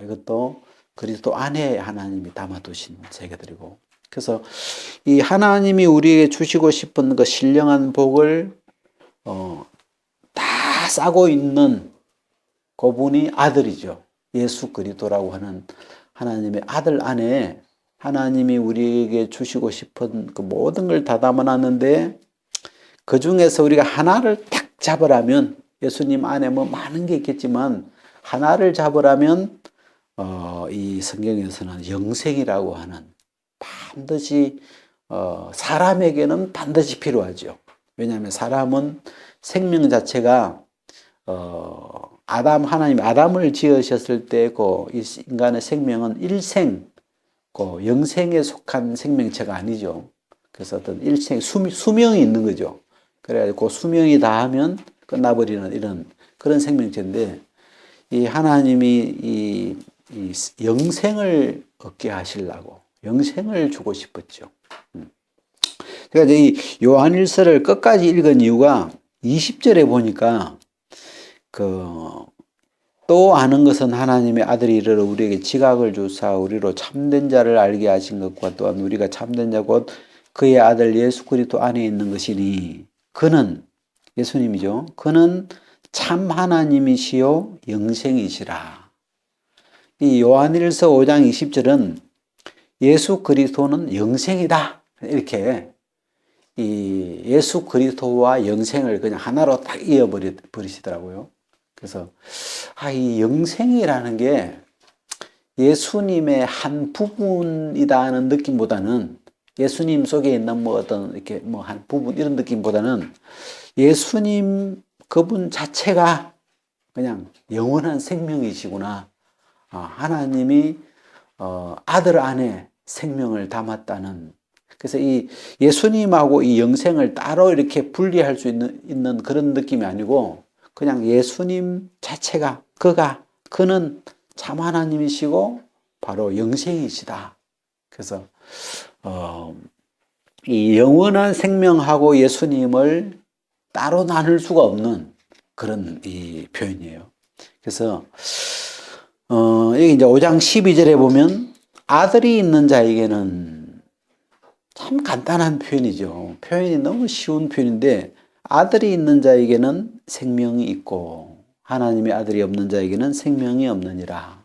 이것도 그리스도 안에 하나님이 담아두신 세계들이고 그래서 이 하나님이 우리에게 주시고 싶은 그 신령한 복을 다 싸고 있는 그분이 아들이죠. 예수 그리스도라고 하는 하나님의 아들 안에 하나님이 우리에게 주시고 싶은 그 모든 걸 다 담아놨는데 그 중에서 우리가 하나를 딱 잡으라면 예수님 안에 뭐 많은 게 있겠지만 하나를 잡으라면 이 성경에서는 영생이라고 하는 반드시 사람에게는 반드시 필요하죠. 왜냐하면 사람은 생명 자체가 하나님 아담을 지으셨을 때 그 인간의 생명은 일생, 그 영생에 속한 생명체가 아니죠. 그래서 어떤 일생 수명이 있는 거죠. 그래가지고 그 수명이 다하면 끝나버리는 이런 그런 생명체인데 이 하나님이 이 영생을 얻게 하시려고 영생을 주고 싶었죠. 그러니까 이 요한일서를 끝까지 읽은 이유가 20절에 보니까 또 아는 것은 하나님의 아들이 이르러 우리에게 지각을 주사 우리로 참된 자를 알게 하신 것과 또한 우리가 참된 자 곧 그의 아들 예수 그리스도 안에 있는 것이니 그는 예수님이죠. 그는 참 하나님이시요 영생이시라. 이 요한일서 5장 20절은 예수 그리스도는 영생이다. 이렇게 이 예수 그리스도와 영생을 그냥 하나로 딱 이어버리시더라고요. 그래서 이 영생이라는 게 예수님의 한 부분이다는 느낌보다는 예수님 속에 있는 뭐 어떤 이렇게 뭐 한 부분 이런 느낌보다는 예수님 그분 자체가 그냥 영원한 생명이시구나. 하나님이 아들 안에 생명을 담았다는. 그래서 이 예수님하고 이 영생을 따로 이렇게 분리할 수 있는 그런 느낌이 아니고 그냥 예수님 자체가 그는 참 하나님이시고 바로 영생이시다. 그래서 이 영원한 생명하고 예수님을 따로 나눌 수가 없는 그런 이 표현이에요. 그래서 여기 이제 5장 12절에 보면 아들이 있는 자에게는 참 간단한 표현이죠. 표현이 너무 쉬운 표현인데 아들이 있는 자에게는 생명이 있고 하나님의 아들이 없는 자에게는 생명이 없느니라.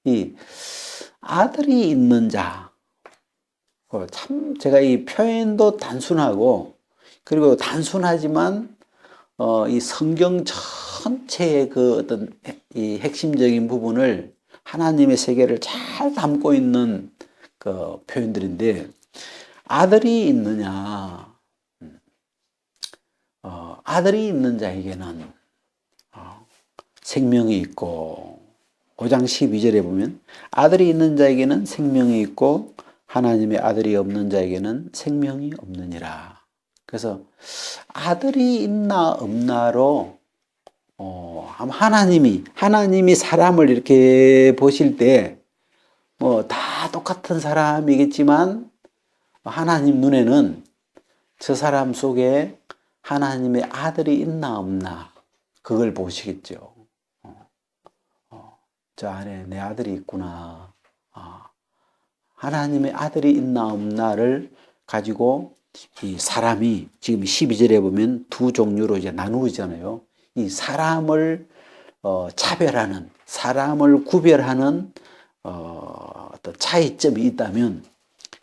이 아들이 있는 자, 참 제가 이 표현도 단순하고 그리고 단순하지만 이 성경 전체의 그 어떤 이 핵심적인 부분을 하나님의 세계를 잘 담고 있는 그 표현들인데 아들이 있느냐? 아들이 있는 자에게는 생명이 있고 5장 12절에 보면 아들이 있는 자에게는 생명이 있고 하나님의 아들이 없는 자에게는 생명이 없느니라. 그래서 아들이 있나 없나로 하나님이 사람을 이렇게 보실 때 뭐 다 똑같은 사람이겠지만 하나님 눈에는 저 사람 속에 하나님의 아들이 있나 없나 그걸 보시겠죠. 저 안에 내 아들이 있구나. 하나님의 아들이 있나 없나를 가지고 이 사람이 지금 12절에 보면 두 종류로 이제 나누어지잖아요. 이 사람을 차별하는, 사람을 구별하는 어떤 차이점이 있다면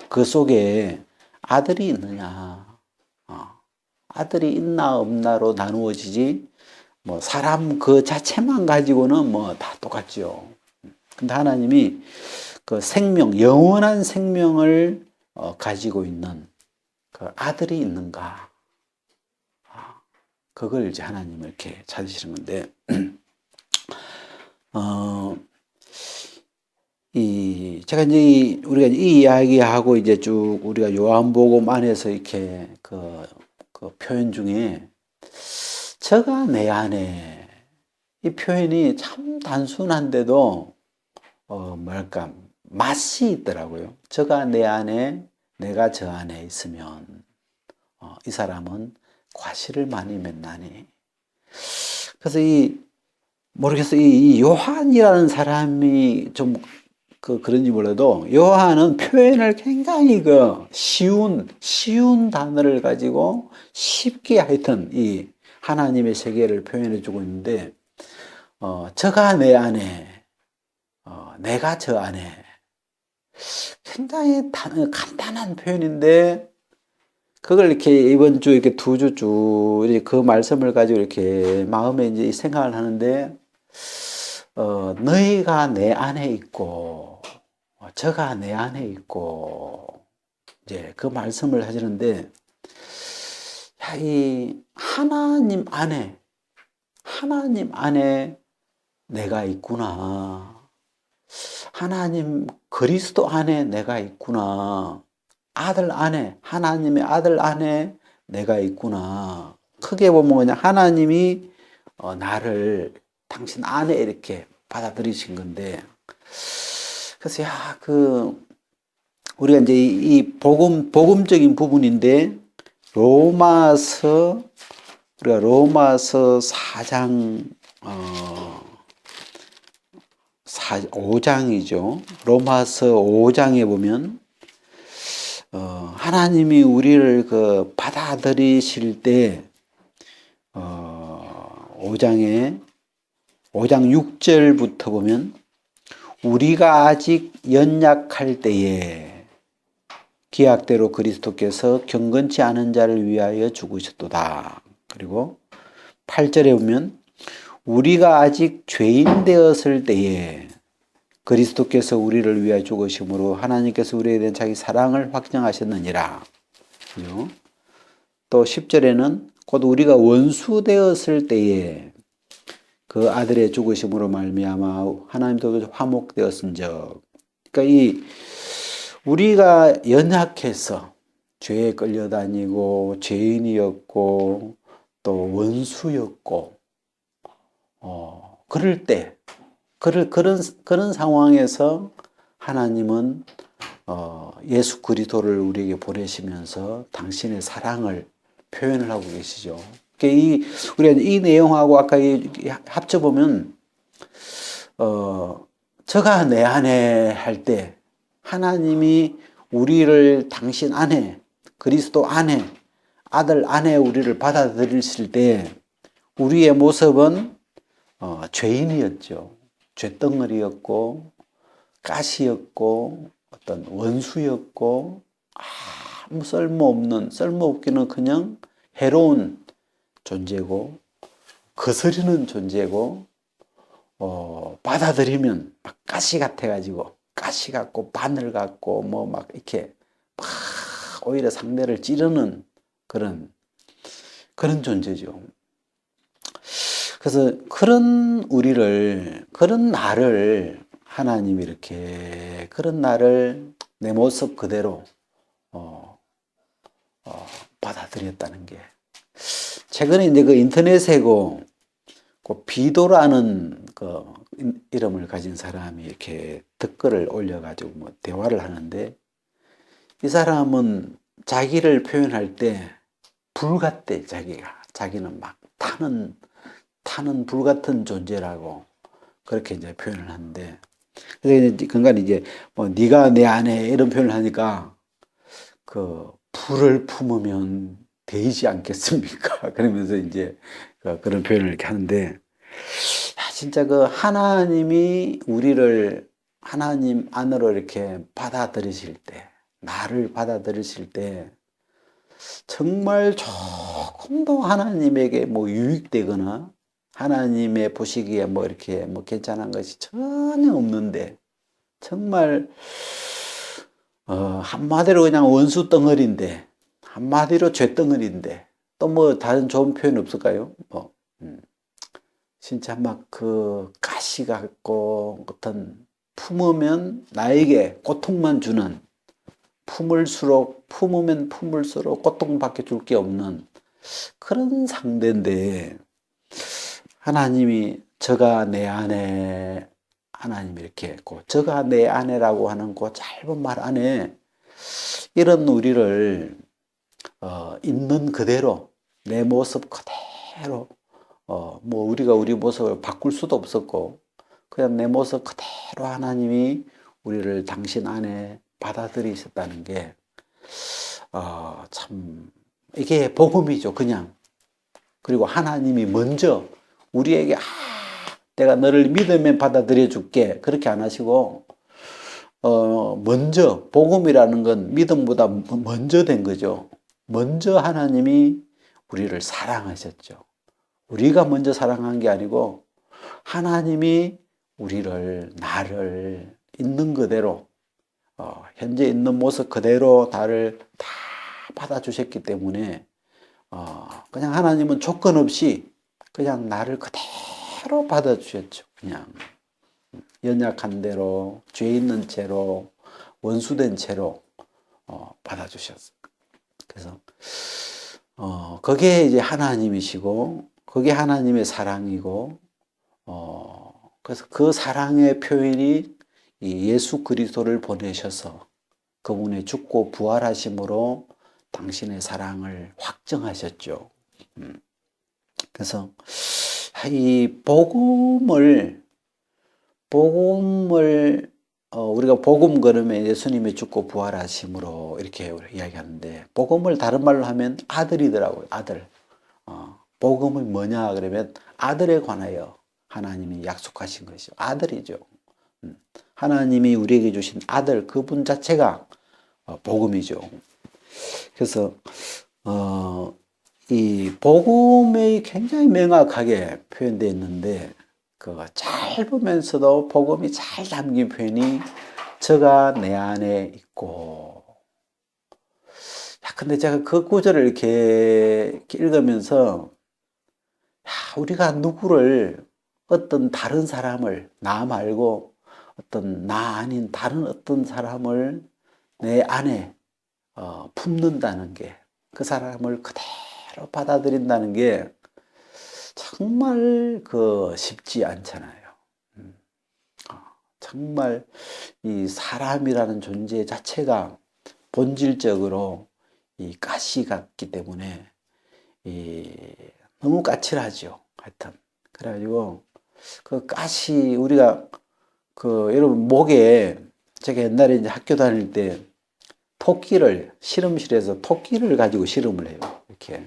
그 속에 아들이 있느냐, 아들이 있나 없나로 나누어지지 뭐 사람 그 자체만 가지고는 뭐 다 똑같죠. 근데 하나님이 그 생명, 영원한 생명을 가지고 있는 그 아들이 있는가? 그걸 이제 하나님을 이렇게 찾으시는 건데, 제가 이제 우리가 이 이야기하고 이제 쭉 우리가 요한복음 안에서 이렇게 그 표현 중에 저가 내 안에 이 표현이 참 단순한데도 뭐랄까 맛이 있더라고요. 저가 내 안에 내가 저 안에 있으면 이 사람은 과실을 많이 맺나니. 그래서 모르겠어요. 이 요한이라는 사람이 좀 그런지 몰라도 요한은 표현을 굉장히 쉬운 단어를 가지고 쉽게 하여튼 이 하나님의 세계를 표현해 주고 있는데, 저가 내 안에, 내가 저 안에. 굉장히 간단한 표현인데, 그걸 이렇게 이번 주 이렇게 두 주 쭉 그 말씀을 가지고 이렇게 마음에 이제 생각을 하는데, 너희가 내 안에 있고, 저가 내 안에 있고, 이제 그 말씀을 하시는데, 야, 이 하나님 안에 내가 있구나. 하나님 그리스도 안에 내가 있구나. 아들 안에, 하나님의 아들 안에 내가 있구나. 크게 보면 그냥 하나님이 나를 당신 안에 이렇게 받아들이신 건데, 그래서 우리가 이제 이 복음적인 부분인데, 우리가 로마서 4장 5장이죠. 로마서 5장에 보면 하나님이 우리를 받아들이실 때 5장 6절부터 보면 우리가 아직 연약할 때에 기약대로 그리스도께서 경건치 않은 자를 위하여 죽으셨도다. 그리고 8절에 보면 우리가 아직 죄인 되었을 때에 그리스도께서 우리를 위하여 죽으심으로 하나님께서 우리에 대한 자기 사랑을 확정하셨느니라. 또 10절에는 곧 우리가 원수 되었을 때에 그 아들의 죽으심으로 말미암아 하나님도 화목되었은즉. 그러니까 우리가 연약해서 죄에 끌려다니고 죄인이었고 또 원수였고 그럴 때 그런 상황에서 하나님은 예수 그리스도를 우리에게 보내시면서 당신의 사랑을 표현을 하고 계시죠. 그러니까 우리가 이 내용하고 아까 합쳐보면 저가 내 안에 할 때 하나님이 우리를 당신 안에 그리스도 안에 아들 안에 우리를 받아들이실 때 우리의 모습은 죄인이었죠. 죄덩어리였고 가시였고 어떤 원수였고 아무 쓸모없기는 그냥 해로운 존재고 거스르는 존재고 받아들이면 막 가시 같아가지고 가시 같고 바늘 같고 뭐 막 이렇게 막 오히려 상대를 찌르는 그런 존재죠. 그래서 그런 나를 하나님이 이렇게 그런 나를 내 모습 그대로 받아들였다는 게, 최근에 이제 인터넷에 비도라는 이름을 가진 사람이 이렇게 댓글을 올려가지고 뭐 대화를 하는데, 이 사람은 자기를 표현할 때 불 같대, 자기가. 자기는 막 타는 불 같은 존재라고 그렇게 이제 표현을 하는데, 그러니까 이제 뭐 네가 내 안에 이런 표현을 하니까 그 불을 품으면 되지 않겠습니까? 그러면서 이제 그런 표현을 이렇게 하는데, 진짜 그 하나님이 우리를 하나님 안으로 이렇게 받아들이실 때, 나를 받아들이실 때 정말 조금도 하나님에게 뭐 유익되거나 하나님의 보시기에 뭐 이렇게 뭐 괜찮은 것이 전혀 없는데, 정말 한마디로 그냥 원수 덩어리인데, 한마디로 죄 덩어리인데, 또 뭐 다른 좋은 표현 없을까요? 뭐 진짜 막 그 가시 같고 어떤 품으면 나에게 고통만 주는, 품으면 품을수록 고통밖에 줄 게 없는 그런 상대인데, 하나님이 저가 내 안에, 하나님이 이렇게 했고 저가 내 안에라고 하는 그 짧은 말 안에 이런 우리를 있는 그대로 내 모습 그대로, 뭐 우리가 우리 모습을 바꿀 수도 없었고 그냥 내 모습 그대로 하나님이 우리를 당신 안에 받아들이셨다는 게 참 이게 복음이죠, 그냥. 그리고 하나님이 먼저 우리에게 내가 너를 믿으면 받아들여 줄게 그렇게 안 하시고 먼저 복음이라는 건 믿음보다 먼저 된 거죠. 먼저 하나님이 우리를 사랑하셨죠. 우리가 먼저 사랑한 게 아니고 하나님이 우리를, 나를 있는 그대로, 현재 있는 모습 그대로 나를 다 받아주셨기 때문에 그냥 하나님은 조건 없이 그냥 나를 그대로 받아주셨죠. 그냥 연약한 대로, 죄 있는 채로, 원수된 채로 받아주셨어요. 그래서 그게 이제 하나님이시고 그게 하나님의 사랑이고, 그래서 그 사랑의 표현이 이 예수 그리스도를 보내셔서 그분의 죽고 부활하심으로 당신의 사랑을 확정하셨죠. 그래서 이 복음을 우리가 복음 그러면 예수님의 죽고 부활하심으로 이렇게 이야기하는데, 복음을 다른 말로 하면 아들이더라고요. 아들. 복음이 뭐냐 그러면 아들에 관하여 하나님이 약속하신 것이죠. 아들이죠. 하나님이 우리에게 주신 아들, 그분 자체가 복음이죠. 그래서 이 복음이 굉장히 명확하게 표현되어 있는데, 그 짧으면서도 복음이 잘 담긴 표현이 저가 내 안에 있고. 근데 제가 그 구절을 이렇게 읽으면서 우리가 누구를, 어떤 다른 사람을, 나 말고 어떤 나 아닌 다른 어떤 사람을 내 안에 품는다는 게, 그 사람을 그대로 받아들인다는 게 정말 쉽지 않잖아요. 정말 이 사람이라는 존재 자체가 본질적으로 이 가시 같기 때문에 너무 까칠하죠. 하여튼 그래가지고 그 가시, 우리가 여러분 목에, 제가 옛날에 이제 학교 다닐 때 토끼를, 실험실에서 토끼를 가지고 실험을 해요. 이렇게.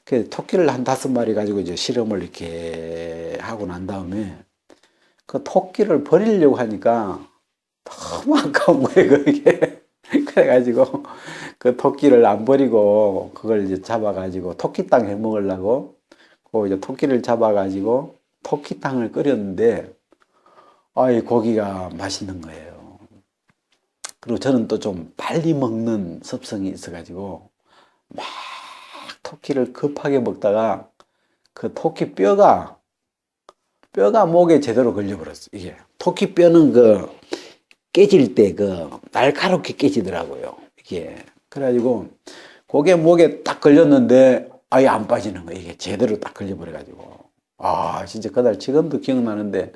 그 토끼를 한 5마리 가지고 이제 실험을 이렇게 하고 난 다음에 그 토끼를 버리려고 하니까 너무 아까운 거예요, 그게. 그래가지고 그 토끼를 안 버리고 그걸 이제 잡아가지고 토끼탕 해 먹으려고 이제 토끼를 잡아가지고 토끼탕을 끓였는데, 이 고기가 맛있는 거예요. 그리고 저는 또 좀 빨리 먹는 습성이 있어가지고 막 토끼를 급하게 먹다가 그 토끼 뼈가 목에 제대로 걸려버렸어. 이게 토끼 뼈는 깨질 때 날카롭게 깨지더라고요. 이게 그래가지고 그게 목에 딱 걸렸는데 아예 안 빠지는 거예요. 이게 제대로 딱 걸려버려가지고 진짜 그날 지금도 기억나는데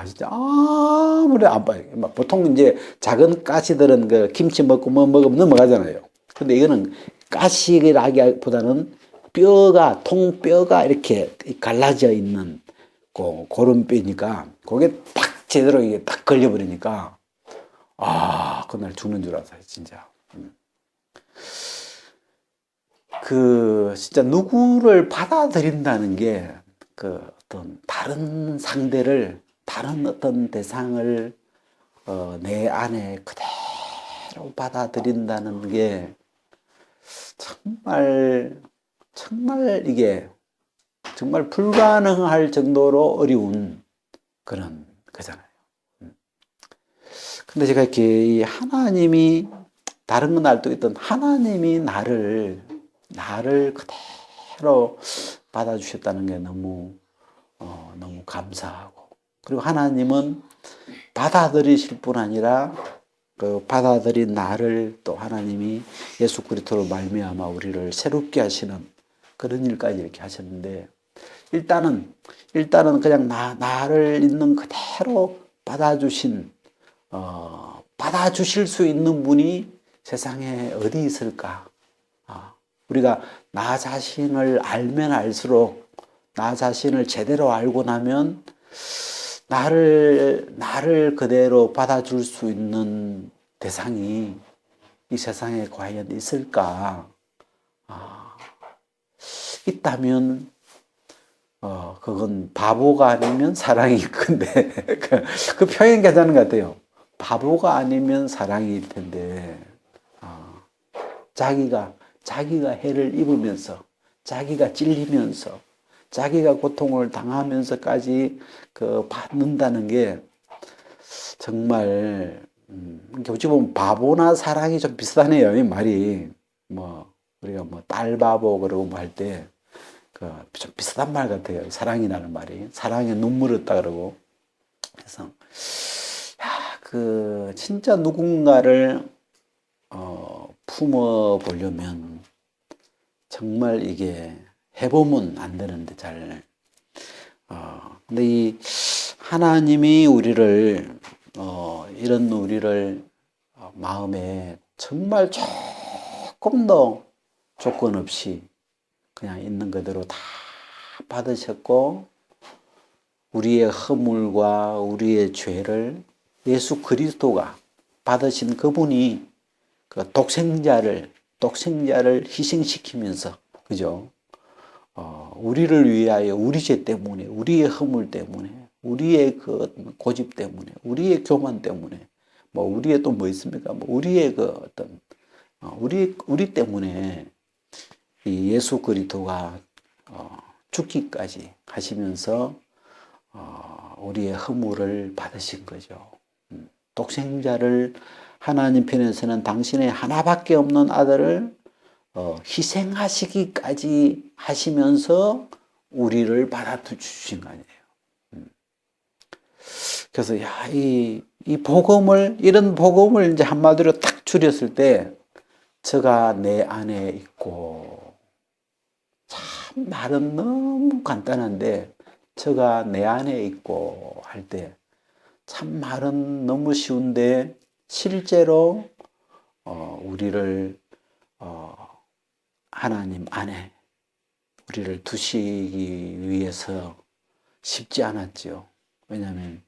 진짜 아무리 안 빠져. 보통 이제 작은 가시들은 김치 먹고 뭐 먹으면 넘어가잖아요. 근데 이거는 가시라기보다는 뼈가, 통뼈가 이렇게 갈라져 있는 그런 뼈니까 그게 딱 제대로 이게 딱 걸려버리니까 그날 죽는 줄 알았어요, 진짜. 진짜 누구를 받아들인다는 게 어떤 다른 상대를, 다른 어떤 대상을 내 안에 그대로 받아들인다는 게 정말 이게 정말 불가능할 정도로 어려운 그런 거잖아요. 근데 제가 이렇게 이 하나님이, 다른 건 알 수 있던 하나님이 나를 그대로 받아주셨다는 게 너무 감사하고, 그리고 하나님은 받아들이실 뿐 아니라 그 받아들인 나를 또 하나님이 예수 그리스도로 말미암아 우리를 새롭게 하시는 그런 일까지 이렇게 하셨는데, 일단은 그냥 나를 있는 그대로 받아주실 수 있는 분이 세상에 어디 있을까? 우리가 나 자신을 알면 알수록, 나 자신을 제대로 알고 나면 나를 그대로 받아줄 수 있는 대상이 이 세상에 과연 있을까? 있다면 그건 바보가 아니면 사랑일 건데 그 표현 괜찮은 것 같아요. 바보가 아니면 사랑일 텐데 자기가 해를 입으면서, 자기가 찔리면서, 자기가 고통을 당하면서까지 받는다는 게 정말 어찌 보면 바보나 사랑이 좀 비슷하네요, 이 말이. 우리가 딸 바보 그러고 할 때 좀 비슷한 말 같아요. 사랑이라는 말이. 사랑에 눈물 없다 그러고. 그래서 진짜 누군가를 품어 보려면 정말 이게 해보면 안 되는데 근데 이 하나님이 우리를 이런 우리를 마음에 정말 조금 더 조건 없이 그냥 있는 그대로 다 받으셨고, 우리의 허물과 우리의 죄를 예수 그리스도가 받으신 그분이 그 독생자를 희생시키면서, 그죠? 우리를 위하여, 우리 죄 때문에, 우리의 허물 때문에, 우리의 그 고집 때문에, 우리의 교만 때문에, 우리의 또 뭐 있습니까? 우리의 우리 때문에 이 예수 그리스도가 죽기까지 하시면서 우리의 허물을 받으신 거죠. 독생자를, 하나님 편에서는 당신의 하나밖에 없는 아들을 희생하시기까지 하시면서 우리를 받아주신 거 아니에요. 그래서 이 복음을, 이런 복음을 이제 한마디로 딱 줄였을 때, 저가 내 안에 있고, 참 말은 너무 간단한데 저가 내 안에 있고 할 때 참 말은 너무 쉬운데 실제로 우리를 하나님 안에 우리를 두시기 위해서 쉽지 않았죠. 왜냐하면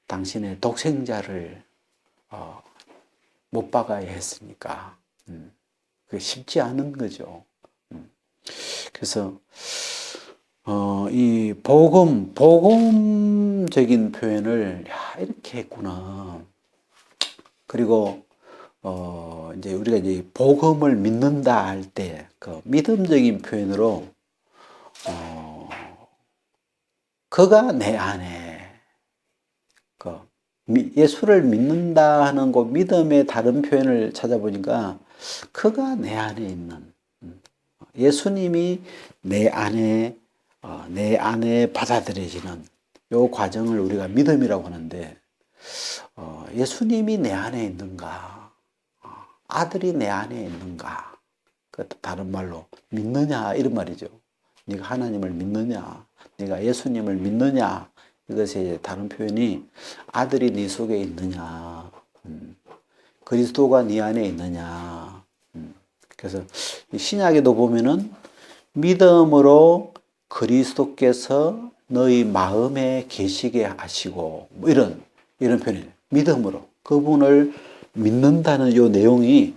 당신의 독생자를 못 박아야 했으니까 그게 쉽지 않은 거죠. 그래서 이 복음적인 표현을 이렇게 했구나. 그리고 이제 우리가 이제 복음을 믿는다 할 때 그 믿음적인 표현으로 그가 내 안에 예수를 믿는다 하는 그 믿음의 다른 표현을 찾아보니까 그가 내 안에 있는 예수님이 내 안에 받아들여지는 요 과정을 우리가 믿음이라고 하는데, 예수님이 내 안에 있는가, 아들이 내 안에 있는가, 다른 말로 믿느냐 이런 말이죠. 네가 하나님을 믿느냐, 네가 예수님을 믿느냐, 이것의 다른 표현이 아들이 네 속에 있느냐, 그리스도가 네 안에 있느냐. 그래서 이 신약에도 보면은 믿음으로 그리스도께서 너희 마음에 계시게 하시고 뭐 이런 표현이에요. 믿음으로 그분을 믿는다는 이 내용이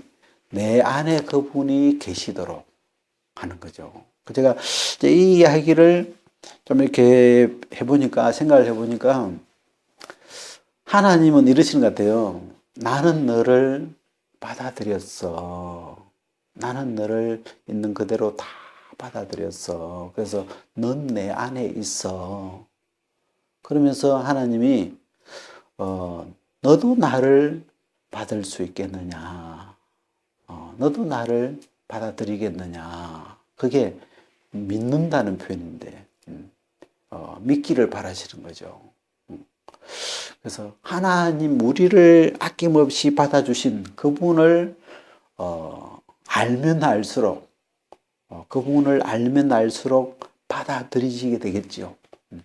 내 안에 그분이 계시도록 하는 거죠. 제가 이제 이 이야기를 좀 이렇게 해보니까 생각을 해보니까 하나님은 이러시는 것 같아요. 나는 너를 받아들였어. 나는 너를 있는 그대로 다 받아들였어. 그래서 넌 내 안에 있어. 그러면서 하나님이 너도 나를 받을 수 있겠느냐? 너도 나를 받아들이겠느냐? 그게 믿는다는 표현인데 믿기를 바라시는 거죠. 그래서 하나님 우리를 아낌없이 받아주신 그분을 알면 알수록 그분을 알면 알수록 받아들이시게 되겠죠.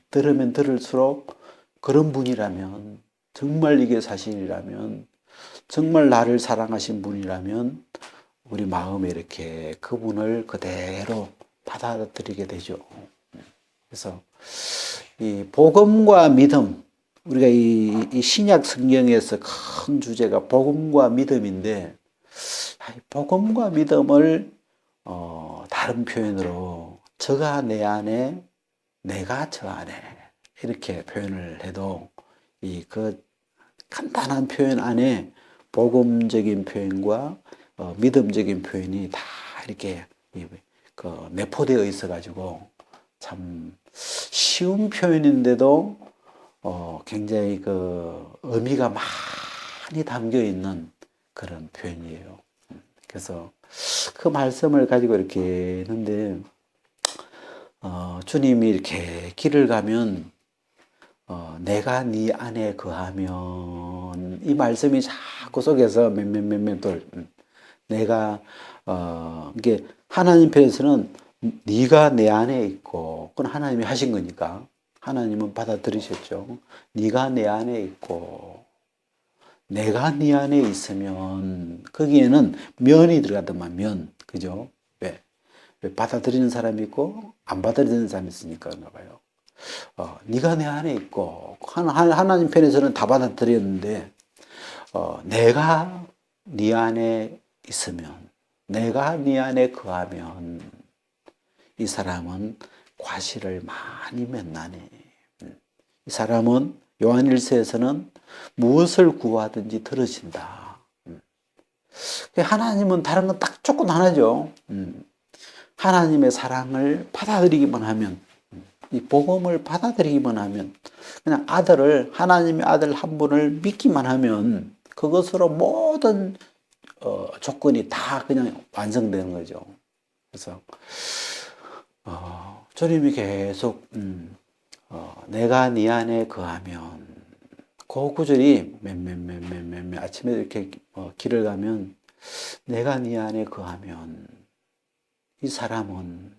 들으면 들을수록 그런 분이라면 정말 이게 사실이라면 정말 나를 사랑하신 분이라면 우리 마음에 이렇게 그분을 그대로 받아들이게 되죠. 그래서 이 복음과 믿음 우리가 이 신약 성경에서 큰 주제가 복음과 믿음인데 복음과 믿음을 다른 표현으로 저가 내 안에 내가 저 안에 이렇게 표현을 해도 이 그 간단한 표현 안에 복음적인 표현과 믿음적인 표현이 다 이렇게 내포되어 있어 가지고 참 쉬운 표현인데도 굉장히 그 의미가 많이 담겨 있는 그런 표현이에요. 그래서 그 말씀을 가지고 이렇게 했는데 주님이 이렇게 길을 가면 내가 네 안에 거하면 이 말씀이 자꾸 속에서 몇몇 돌 내가 이게 하나님 편에서는 네가 내 안에 있고 그건 하나님이 하신 거니까 하나님은 받아들이셨죠. 네가 내 안에 있고 내가 네 안에 있으면 거기에는 면이 들어가더만 면 그죠? 왜 받아들이는 사람이 있고 안 받아들이는 사람이 있으니까 그런가 봐요. 네가 내 안에 있고 하나님 편에서는 다 받아들였는데 내가 네 안에 있으면 내가 네 안에 거하면 이 사람은 과실을 많이 맺나니 이 사람은 요한일서에서는 무엇을 구하든지 들으신다. 하나님은 다른 건 딱 조건 하나죠. 하나님의 사랑을 받아들이기만 하면 이 복음을 받아들이기만 하면 그냥 하나님의 아들 한 분을 믿기만 하면 그것으로 모든 조건이 다 그냥 완성되는 거죠. 그래서 주님이 계속 내가 네 안에 거하면 그 구절이 아침에 이렇게 길을 가면 내가 네 안에 거하면 이 사람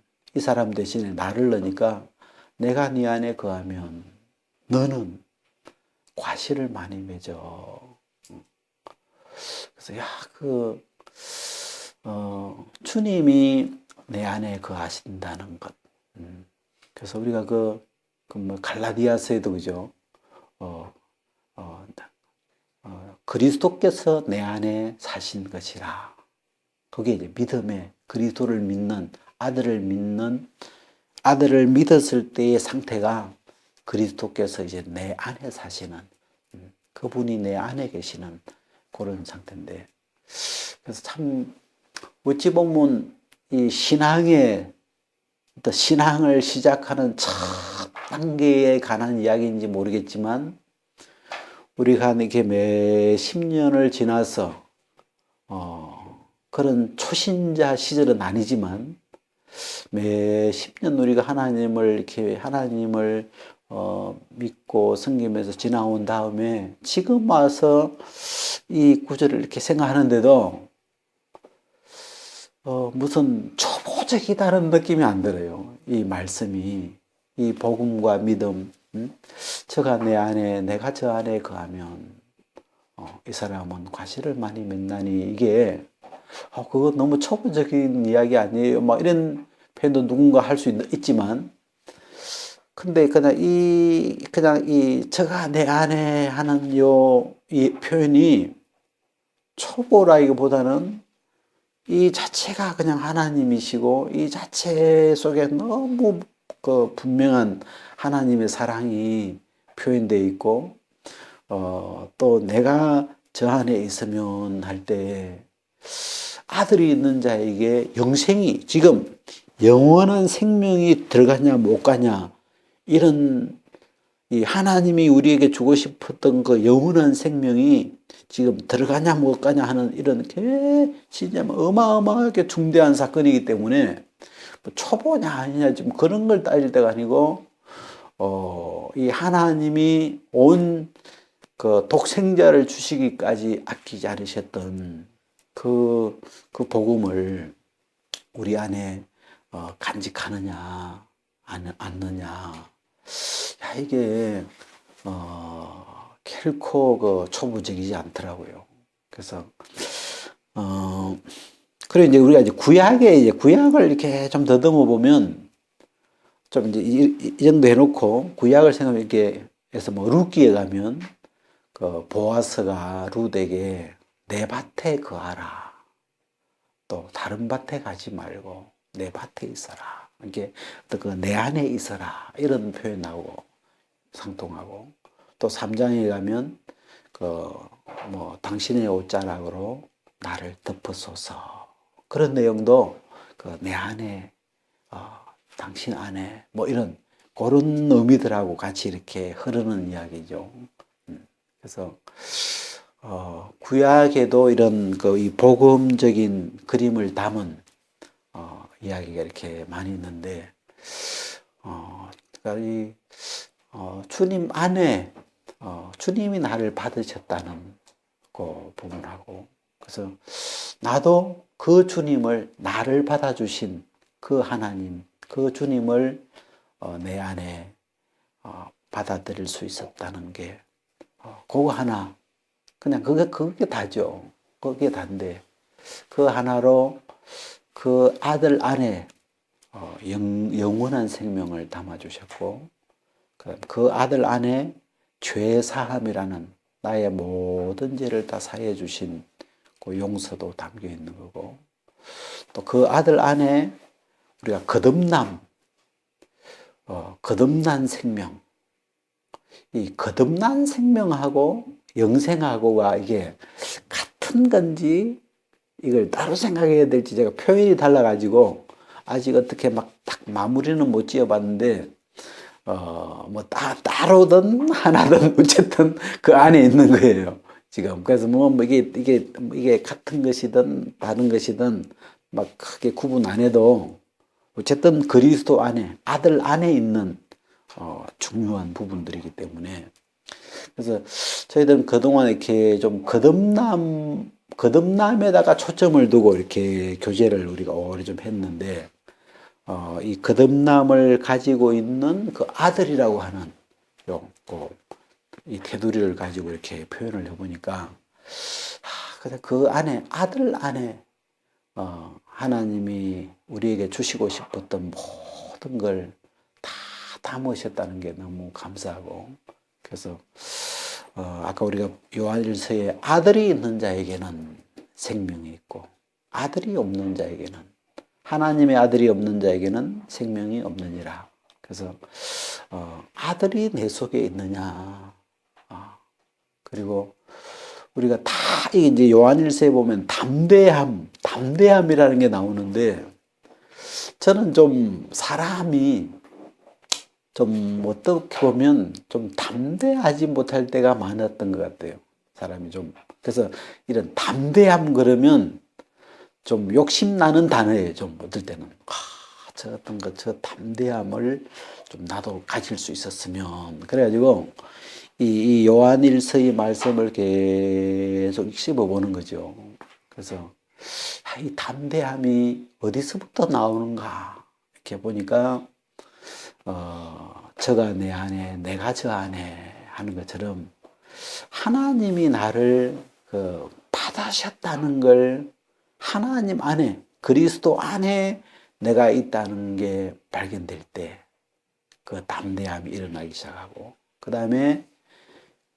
대신에 나를 넣으니까 내가 네 안에 거하면 너는 과실을 많이 맺어. 그래서 주님이 내 안에 거하신다는 것. 그래서 우리가 뭐 갈라디아서에도 그죠. 그리스도께서 내 안에 사신 것이라. 그게 이제 믿음의 그리스도를 믿는 아들을 믿었을 때의 상태가 그리스도께서 이제 내 안에 사시는 그분이 내 안에 계시는 그런 상태인데 그래서 참 어찌 보면 이 신앙을 시작하는 첫 단계에 관한 이야기인지 모르겠지만 우리가 이렇게 매 10년을 지나서 그런 초신자 시절은 아니지만 매 10년 우리가 하나님을 믿고 섬기면서 지나온 다음에 지금 와서 이 구절을 이렇게 생각하는데도 무슨 초보적이다는 느낌이 안 들어요. 이 말씀이 이 복음과 믿음, 저가 내 안에 내가 저 안에 거하면 이 사람은 과실을 많이 맺나니 이게 그거 너무 초보적인 이야기 아니에요? 막 이런 표현도 누군가 할 수 있지만, 근데 그냥 저가 내 안에 하는 이 표현이 초보라기보다는 이 자체가 그냥 하나님이시고, 이 자체 속에 너무 그 분명한 하나님의 사랑이 표현되어 있고, 또 내가 저 안에 있으면 할 때 아들이 있는 자에게 영생이, 지금 영원한 생명이 들어가냐 못 가냐, 이런 이 하나님이 우리에게 주고 싶었던 그 영원한 생명이 지금 들어가냐 못 가냐 하는 이런 진짜 어마어마하게 중대한 사건이기 때문에 뭐 초보냐 아니냐 지금 그런 걸 따질 때가 아니고, 이 하나님이 온 그 독생자를 주시기까지 아끼지 않으셨던 그 복음을 우리 안에 간직하느냐 않느냐, 야, 이게 결코 그 초보적이지 않더라고요. 그래서 그리고 이제 우리가 이제 구약을 이렇게 좀 더듬어 보면 좀 이제 이 정도 해놓고 구약을 생각하면 이렇게 해서 뭐 룻기에 가면 그 보아스가 룻에게 내 밭에 거하라, 또 다른 밭에 가지 말고 내 밭에 있어라, 이게 그 내 안에 있어라 이런 표현 나오고 상통하고, 또 3장에 가면 뭐 당신의 옷자락으로 나를 덮으소서, 그런 내용도 그 내 안에 당신 안에 뭐 이런 그런 의미들하고 같이 이렇게 흐르는 이야기죠. 그래서 구약에도 이런 이 복음적인 그림을 담은 이야기가 이렇게 많이 있는데, 그러니까 주님 안에 주님이 나를 받으셨다는 그 부분하고, 그래서 나도 그 주님을, 나를 받아주신 그 하나님, 그 주님을 내 안에 받아들일 수 있었다는 게 그거 하나, 그냥 그게 다죠. 그게 다인데 그 하나로 그 아들 안에 영원한 생명을 담아주셨고, 그 아들 안에 죄 사함이라는 나의 모든 죄를 다 사해 주신 그 용서도 담겨 있는 거고, 또 그 아들 안에 우리가 거듭난 생명, 이 거듭난 생명하고 영생하고가 이게 같은 건지 이걸 따로 생각해야 될지 제가 표현이 달라가지고 아직 어떻게 막 딱 마무리는 못 지어봤는데, 뭐 따로든 하나든 어쨌든 그 안에 있는 거예요 지금. 그래서 뭐 이게 같은 것이든 다른 것이든 막 크게 구분 안 해도 어쨌든 그리스도 안에, 아들 안에 있는 중요한 부분들이기 때문에, 그래서 저희들은 그동안 이렇게 좀 거듭남에다가 초점을 두고 이렇게 교제를 우리가 오래 좀 했는데, 이 거듭남을 가지고 있는 그 아들이라고 하는 이 테두리를 가지고 이렇게 표현을 해보니까, 그 안에, 아들 안에 하나님이 우리에게 주시고 싶었던 모든 걸 다 담으셨다는 게 너무 감사하고, 그래서 아까 우리가 요한일서에 아들이 있는 자에게는 생명이 있고, 아들이 없는 자에게는, 하나님의 아들이 없는 자에게는 생명이 없느니라. 그래서 아들이 내 속에 있느냐, 그리고 우리가 다 이제 요한일서에 보면 담대함이라는 게 나오는데, 저는 좀 사람이 좀 어떻게 보면 좀 담대하지 못할 때가 많았던 것 같아요. 사람이 좀. 그래서 이런 담대함 그러면 좀 욕심나는 단어예요. 좀 어떨 때는. 저 담대함을 좀 나도 가질 수 있었으면. 그래가지고 이 요한일서의 말씀을 계속 씹어보는 거죠. 그래서 이 담대함이 어디서부터 나오는가 이렇게 보니까 저가 내 안에, 내가 저 안에 하는 것처럼 하나님이 나를 받으셨다는 걸 하나님 안에, 그리스도 안에 내가 있다는 게 발견될 때 그 담대함이 일어나기 시작하고, 그 다음에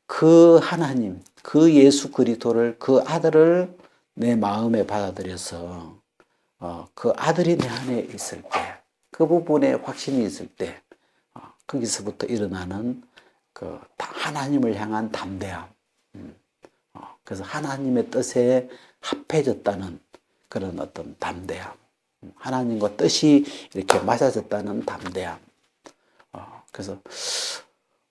그 하나님, 그 예수 그리스도를, 그 아들을 내 마음에 받아들여서 그 아들이 내 안에 있을 때, 그 부분에 확신이 있을 때 거기서부터 일어나는 그 하나님을 향한 담대함. 그래서 하나님의 뜻에 합해졌다는 그런 어떤 담대함. 하나님과 뜻이 이렇게 맞아졌다는 담대함. 그래서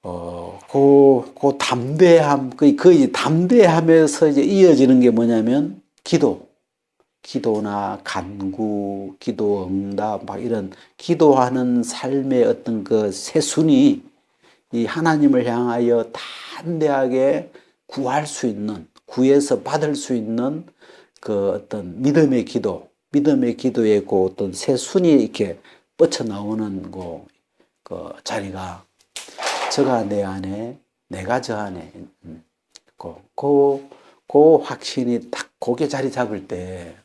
그 담대함, 그 담대함에서 이제 이어지는 게 뭐냐면 기도나 간구, 기도 응답, 막 이런 기도하는 삶의 어떤 그 새순이 이 하나님을 향하여 담대하게 구할 수 있는, 구해서 받을 수 있는 그 어떤 믿음의 기도의 그 어떤 새순이 이렇게 뻗쳐나오는 그 자리가 저가 내 안에, 내가 저 안에, 그 확신이 딱 거기에 자리 잡을 때,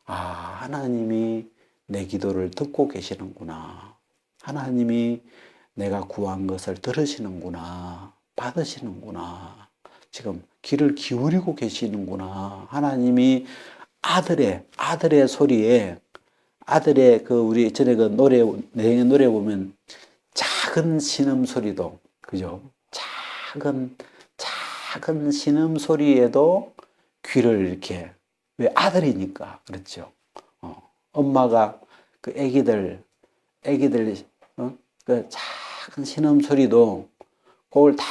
하나님이 내 기도를 듣고 계시는구나. 하나님이 내가 구한 것을 들으시는구나. 받으시는구나. 지금 귀를 기울이고 계시는구나. 하나님이 아들의 소리에, 우리 전에 그 내용의 노래 보면 작은 신음소리도, 그죠? 작은 신음소리에도 귀를 이렇게, 왜 아들이니까, 그렇죠? 엄마가 그 애기들, 그 작은 신음소리도 그걸 다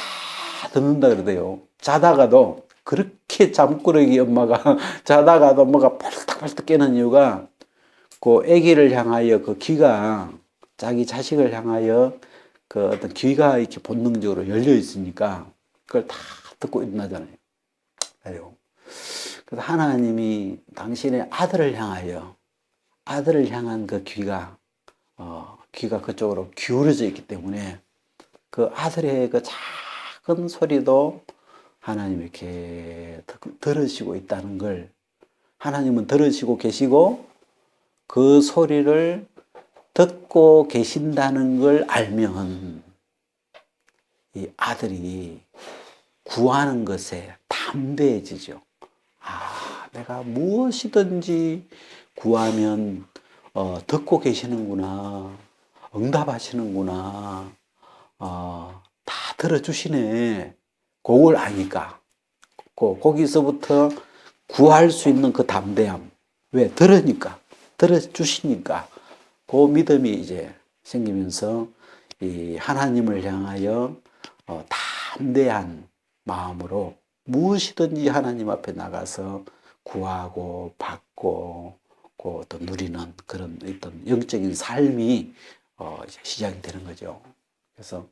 듣는다 그러대요. 자다가도, 그렇게 잠꾸러기 엄마가 자다가도 엄마가 벌떡벌떡 깨는 이유가 그 애기를 향하여 그 귀가, 자기 자식을 향하여 그 어떤 귀가 이렇게 본능적으로 열려 있으니까 그걸 다 듣고 일어나잖아요. 그래서 하나님이 당신의 아들을 향한 그 귀가 그쪽으로 기울어져 있기 때문에 그 아들의 그 작은 소리도 하나님이 이렇게 들으시고 있다는 걸, 하나님은 들으시고 계시고 그 소리를 듣고 계신다는 걸 알면 이 아들이 구하는 것에 담대해지죠. 내가 무엇이든지 구하면 듣고 계시는구나, 응답하시는구나, 다 들어주시네. 그걸 아니까 거기서부터 구할 수 있는 그 담대함. 왜? 들어주시니까 그 믿음이 이제 생기면서 이 하나님을 향하여 담대한 마음으로 무엇이든지 하나님 앞에 나가서 구하고 받고 또 누리는 그런 어떤 영적인 삶이 이제 시작이 되는 거죠. 그래서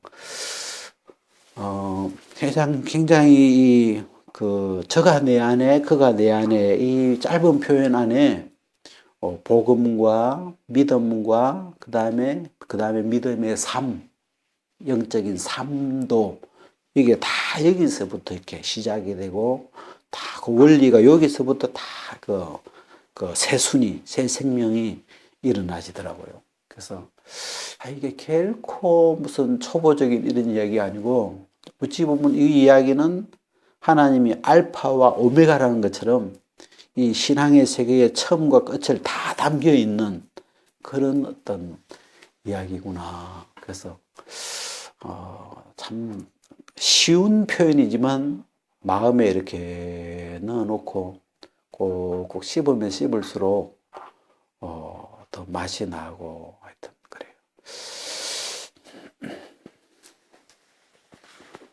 굉장히 저가 내 안에, 그가 내 안에, 이 짧은 표현 안에 복음과 믿음과 그 다음에 믿음의 삶, 영적인 삶도, 이게 다 여기서부터 이렇게 시작이 되고, 다 그 원리가 여기서부터 다 새 생명이 일어나지더라고요. 그래서 이게 결코 무슨 초보적인 이런 이야기 아니고, 어찌 보면 이 이야기는 하나님이 알파와 오메가라는 것처럼 이 신앙의 세계의 처음과 끝을 다 담겨 있는 그런 어떤 이야기구나. 그래서 참 쉬운 표현이지만 마음에 이렇게 넣어놓고 꼭 씹으면 씹을수록 더 맛이 나고, 하여튼